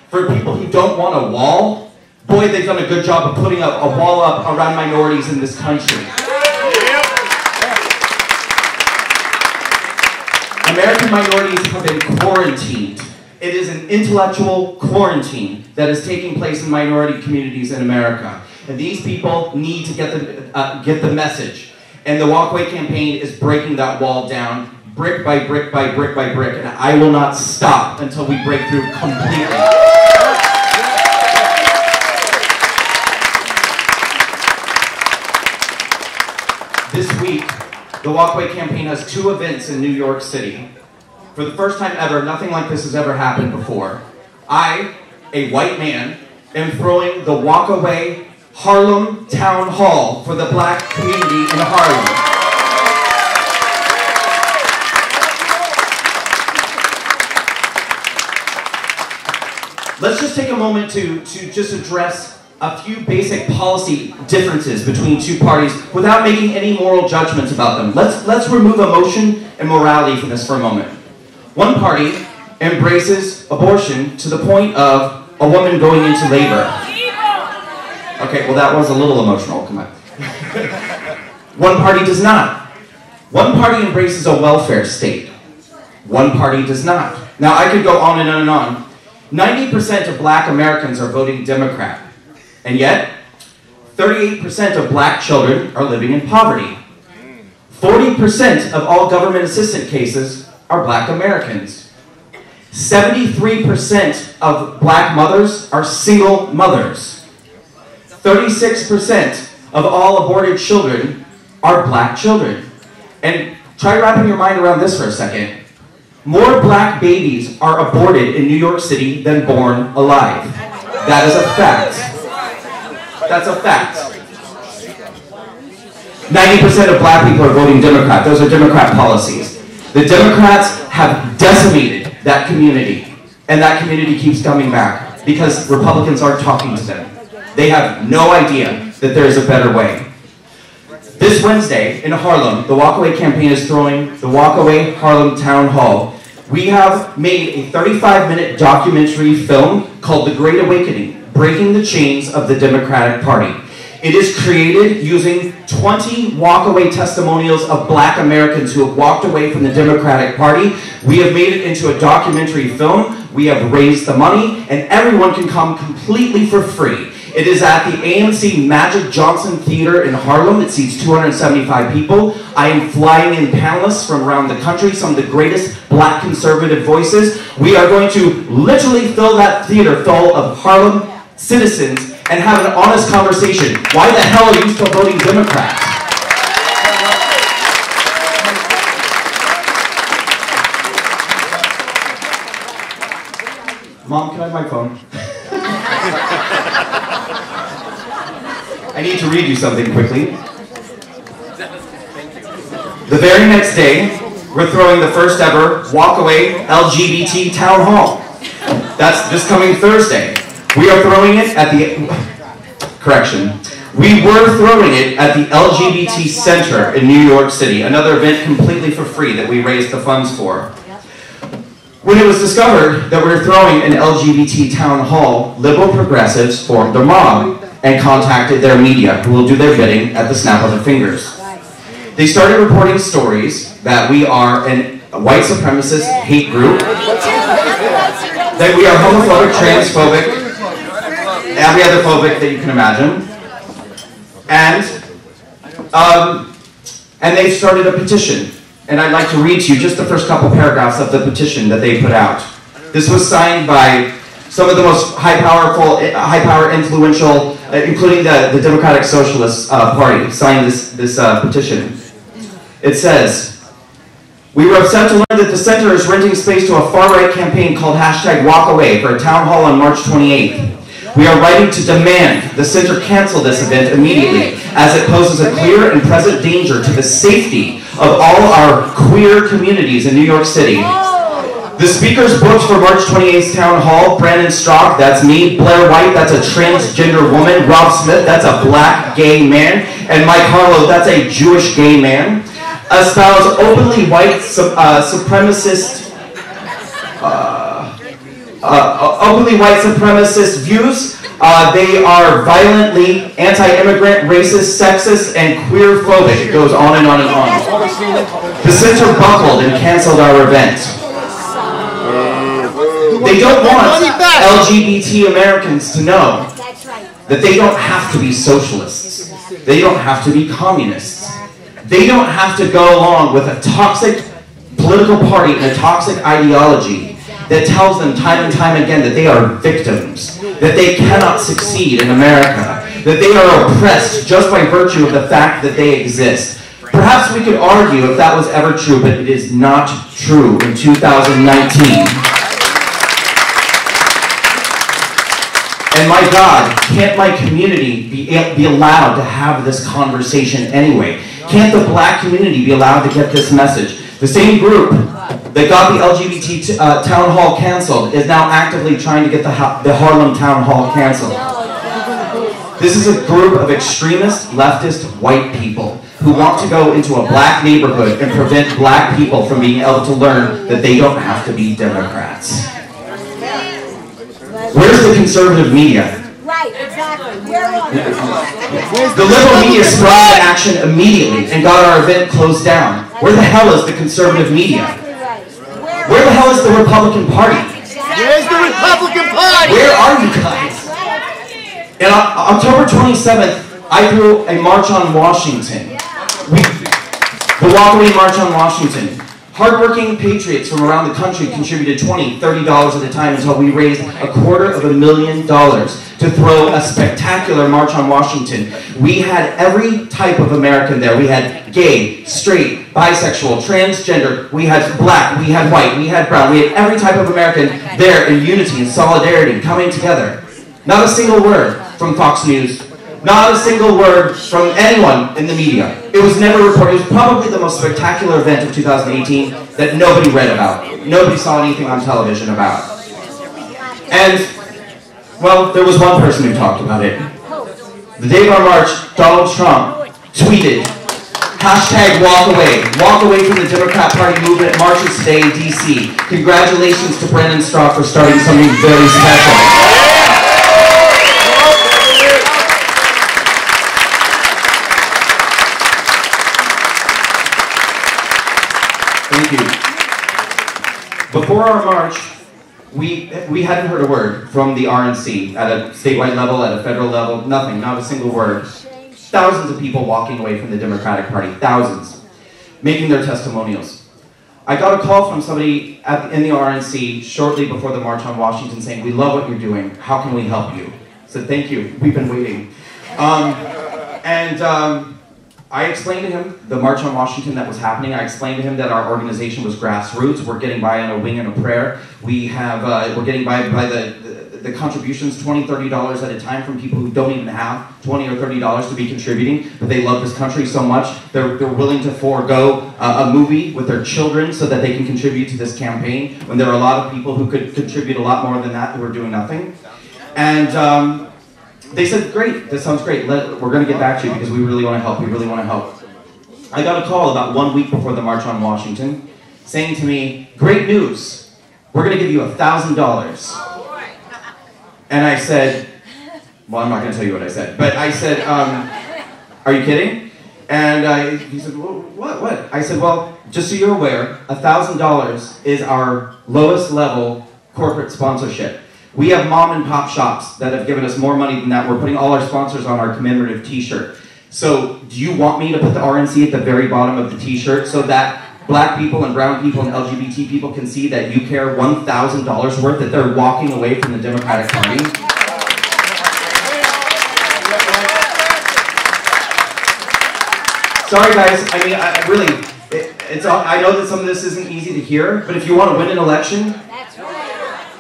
for people who don't want a wall, boy, they've done a good job of putting a wall up around minorities in this country. American minorities have been quarantined. It is an intellectual quarantine that is taking place in minority communities in America. And these people need to get the message. And the WalkAway campaign is breaking that wall down, brick by brick by brick by brick. And I will not stop until we break through completely. This week, the WalkAway campaign has 2 events in New York City. For the first time ever, nothing like this has ever happened before. I, a white man, am throwing the WalkAway Harlem Town Hall for the black community in Harlem. Let's just take a moment to just address a few basic policy differences between 2 parties without making any moral judgments about them. Let's remove emotion and morality from this for a moment. One party embraces abortion to the point of a woman going into labor. Okay, well that was a little emotional, come on. One party does not. One party embraces a welfare state. One party does not. Now I could go on and on and on. 90% of black Americans are voting Democrat. And yet, 38% of black children are living in poverty. 40% of all government assistant cases are black Americans. 73% of black mothers are single mothers. 36% of all aborted children are black children. And try wrapping your mind around this for a second. More black babies are aborted in New York City than born alive. That is a fact. That's a fact. 90% of black people are voting Democrat. Those are Democrat policies. The Democrats have decimated that community, and that community keeps coming back because Republicans aren't talking to them. They have no idea that there is a better way. This Wednesday in Harlem, the WalkAway campaign is throwing the WalkAway Harlem Town Hall. We have made a 35-minute documentary film called The Great Awakening, Breaking the Chains of the Democratic Party. It is created using 20 walkaway testimonials of black Americans who have walked away from the Democratic Party. We have made it into a documentary film. We have raised the money, and everyone can come completely for free. It is at the AMC Magic Johnson Theater in Harlem. It seats 275 people. I am flying in panelists from around the country, some of the greatest black conservative voices. We are going to literally fill that theater full of Harlem citizens and have an honest conversation. Why the hell are you still voting Democrat? Mom, can I have my phone? I need to read you something quickly. The very next day, we're throwing the first ever WalkAway LGBT Town Hall. That's this coming Thursday. We are throwing it at the, correction, we were throwing it at the LGBT Center in New York City, another event completely for free that we raised the funds for. When it was discovered that we were throwing an LGBT town hall, liberal progressives formed a mob and contacted their media, who will do their bidding at the snap of their fingers. They started reporting stories that we are a white supremacist hate group, that we are homophobic, transphobic, every other phobic that you can imagine, and they started a petition. And I'd like to read to you just the first couple paragraphs of the petition that they put out. This was signed by some of the most high-power, influential, including the Democratic Socialist Party, signed this petition. It says, "We were upset to learn that the center is renting space to a far-right campaign called #WalkAway for a town hall on March 28th. We are writing to demand the center cancel this event immediately, as it poses a clear and present danger to the safety of all our queer communities in New York City. The speakers booked for March 28th Town Hall: Brandon Strock, that's me; Blair White, that's a transgender woman; Rob Smith, that's a black gay man; and Mike Harlow, that's a Jewish gay man, espouse openly white supremacist views. They are violently anti-immigrant, racist, sexist, and queer-phobic." It goes on and on and on. The center buckled and canceled our event. They don't want LGBT Americans to know that they don't have to be socialists. They don't have to be communists. They don't have to go along with a toxic political party and a toxic ideology that tells them time and time again that they are victims, that they cannot succeed in America, that they are oppressed just by virtue of the fact that they exist. Perhaps we could argue if that was ever true, but it is not true in 2019. And my God, can't my community be allowed to have this conversation anyway? Can't the black community be allowed to get this message? The same group that got the LGBT town hall canceled is now actively trying to get the Harlem town hall canceled. This is a group of extremist, leftist, white people who want to go into a black neighborhood and prevent black people from being able to learn that they don't have to be Democrats. Where's the conservative media? Right, exactly. The liberal media sprung into action immediately and got our event closed down. Where the hell is the conservative media? Where the hell is the Republican Party? Where's the Republican Party? Where are you guys? And on October 27th, I threw a march on Washington. The Walkaway March on Washington. Hardworking patriots from around the country contributed $20, $30 at a time until we raised $250,000 to throw a spectacular March on Washington. We had every type of American there. We had gay, straight, bisexual, transgender, we had black, we had white, we had brown, we had every type of American there in unity and solidarity, coming together. Not a single word from Fox News. Not a single word from anyone in the media. It was never reported. It was probably the most spectacular event of 2018 that nobody read about. Nobody saw anything on television about. And, well, there was one person who talked about it. The day of our march, Donald Trump tweeted, #WalkAway. Walk away from the Democrat Party movement. Marches today in D.C. Congratulations to Brandon Strock for starting something very special. Thank you. Before our march, we hadn't heard a word from the RNC at a statewide level, at a federal level, nothing, not a single word. Thousands of people walking away from the Democratic Party, thousands, making their testimonials. I got a call from somebody in the RNC shortly before the March on Washington saying, "We love what you're doing, how can we help you?" I said, "Thank you, we've been waiting." I explained to him the March on Washington that was happening. I explained to him that our organization was grassroots. We're getting by on a wing and a prayer. We're getting by the contributions, $20, $30 at a time from people who don't even have $20 or $30 to be contributing, but they love this country so much, they're willing to forego a movie with their children so that they can contribute to this campaign, when there are a lot of people who could contribute a lot more than that who are doing nothing. And they said, "Great, this sounds great. We're going to get back to you because we really want to help. We really want to help." I got a call about 1 week before the March on Washington saying to me, "Great news. We're going to give you $1,000. And I said, well, I'm not going to tell you what I said, but I said, "Are you kidding?" And he said, "Well, what? I said, "Well, just so you're aware, $1,000 is our lowest level corporate sponsorship. We have mom and pop shops that have given us more money than that. We're putting all our sponsors on our commemorative t-shirt. So do you want me to put the RNC at the very bottom of the t-shirt so that black people and brown people and LGBT people can see that you care $1,000 worth, that they're walking away from the Democratic Party?" Sorry guys, I mean, I know that some of this isn't easy to hear, but if you want to win an election,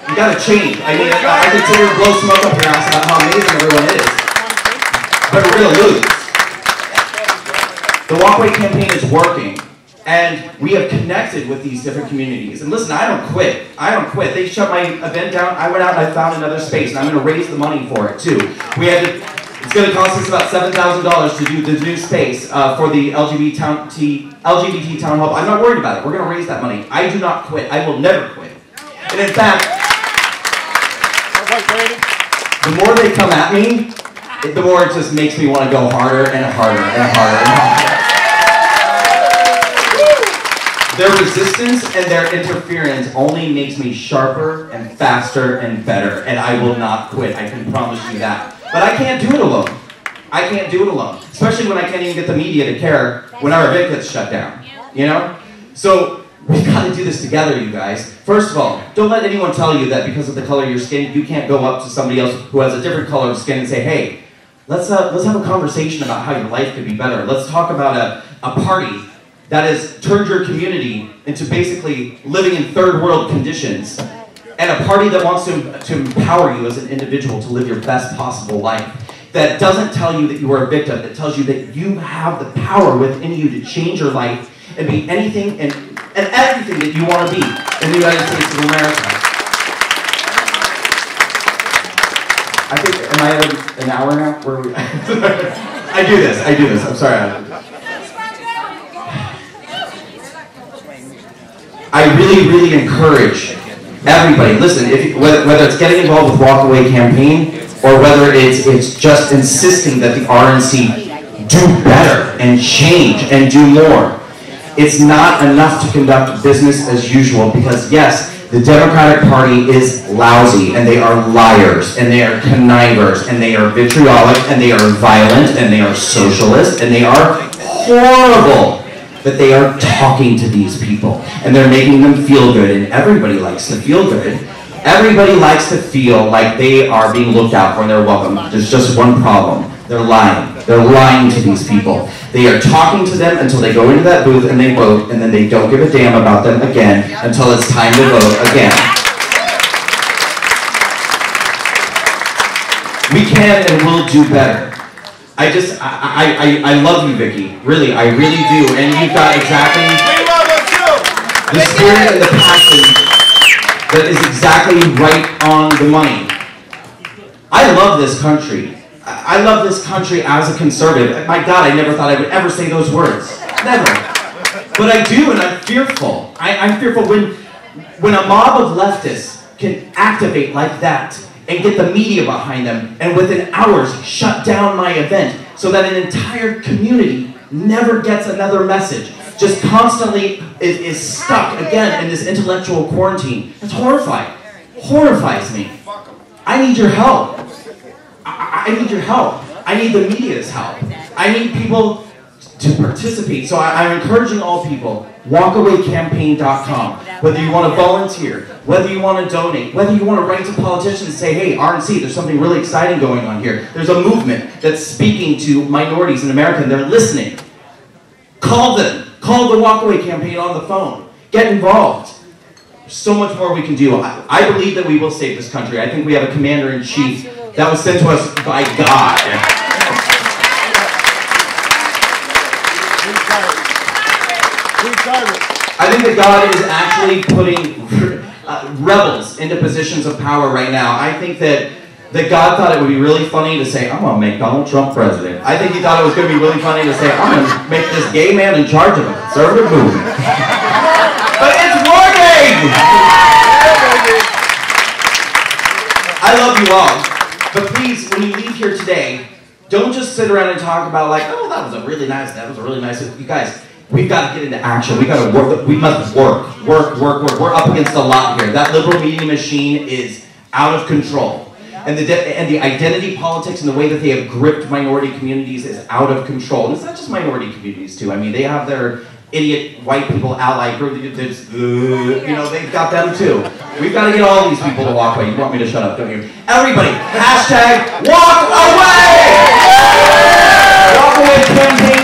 you gotta change. I mean, I could sit here and blow smoke up your ass about how amazing everyone is, but we're gonna lose. The Walkaway campaign is working, and we have connected with these different communities. And listen, I don't quit. I don't quit. They shut my event down. I went out and I found another space, and I'm gonna raise the money for it too. It's gonna cost us about $7,000 to do the new space for the LGBT town hall. I'm not worried about it. We're gonna raise that money. I do not quit. I will never quit. And in fact, the more they come at me, the more it just makes me want to go harder and harder and harder and harder. Their resistance and their interference only makes me sharper and faster and better, and I will not quit, I can promise you that. But I can't do it alone. I can't do it alone, especially when I can't even get the media to care when our event gets shut down, you know? So we've got to do this together, you guys. First of all, don't let anyone tell you that because of the color of your skin, you can't go up to somebody else who has a different color of skin and say, "Hey, let's have a conversation about how your life could be better. Let's talk about a party that has turned your community into basically living in third world conditions, and a party that wants to empower you as an individual to live your best possible life, that doesn't tell you that you are a victim, that tells you that you have the power within you to change your life and be anything and everything that you want to be in the United States of America." I think, am I at an hour now? Where are we? I do this, I'm sorry. I really encourage everybody, listen, whether it's getting involved with Walkaway campaign, or whether it's just insisting that the RNC do better and change and do more. It's not enough to conduct business as usual, because yes, the Democratic Party is lousy, and they are liars, and they are connivers, and they are vitriolic, and they are violent, and they are socialist, and they are horrible. that they are talking to these people and they're making them feel good, and everybody likes to feel good. Everybody likes to feel like they are being looked out for and they're welcome. There's just one problem. They're lying. They're lying to these people. They are talking to them until they go into that booth and they vote, and then they don't give a damn about them again until it's time to vote again. We can and will do better. I love you, Vicky. Really, I really do. And you've got exactly the spirit and the passion that is exactly right on the money. I love this country. I love this country as a conservative. My God, I never thought I would ever say those words. Never. But I do, and I'm fearful. I'm fearful when a mob of leftists can activate like that and get the media behind them, and within hours shut down my event so that an entire community never gets another message. Just constantly is stuck again in this intellectual quarantine. It's horrifying. Horrifies me. I need your help. I need your help. I need the media's help. I need people to participate. So I'm encouraging all people, walkawaycampaign.com. Whether you want to volunteer, whether you want to donate, whether you want to write to politicians and say, hey, RNC, there's something really exciting going on here. There's a movement that's speaking to minorities in America and they're listening. Call them. Call the WalkAway campaign on the phone. Get involved. There's so much more we can do. I believe that we will save this country. I think we have a commander-in-chief that was sent to us by God. I think that God is actually putting rebels into positions of power right now. I think that God thought it would be really funny to say, I'm going to make Donald Trump president. I think he thought it was going to be really funny to say, I'm going to make this gay man in charge of a conservative movement. But it's working! I love you all. But please, when you leave here today, don't just sit around and talk about like, oh, that was a really nice. You guys, we've got to get into action. We got to work. We must work. We're up against a lot here. That liberal media machine is out of control. And the identity politics and the way that they have gripped minority communities is out of control. And it's not just minority communities too. I mean, they have their idiot white people ally group. You know, they've got them too. We've got to get all these people to walk away. You want me to shut up, don't you? Everybody, hashtag walk away! Walk away campaign.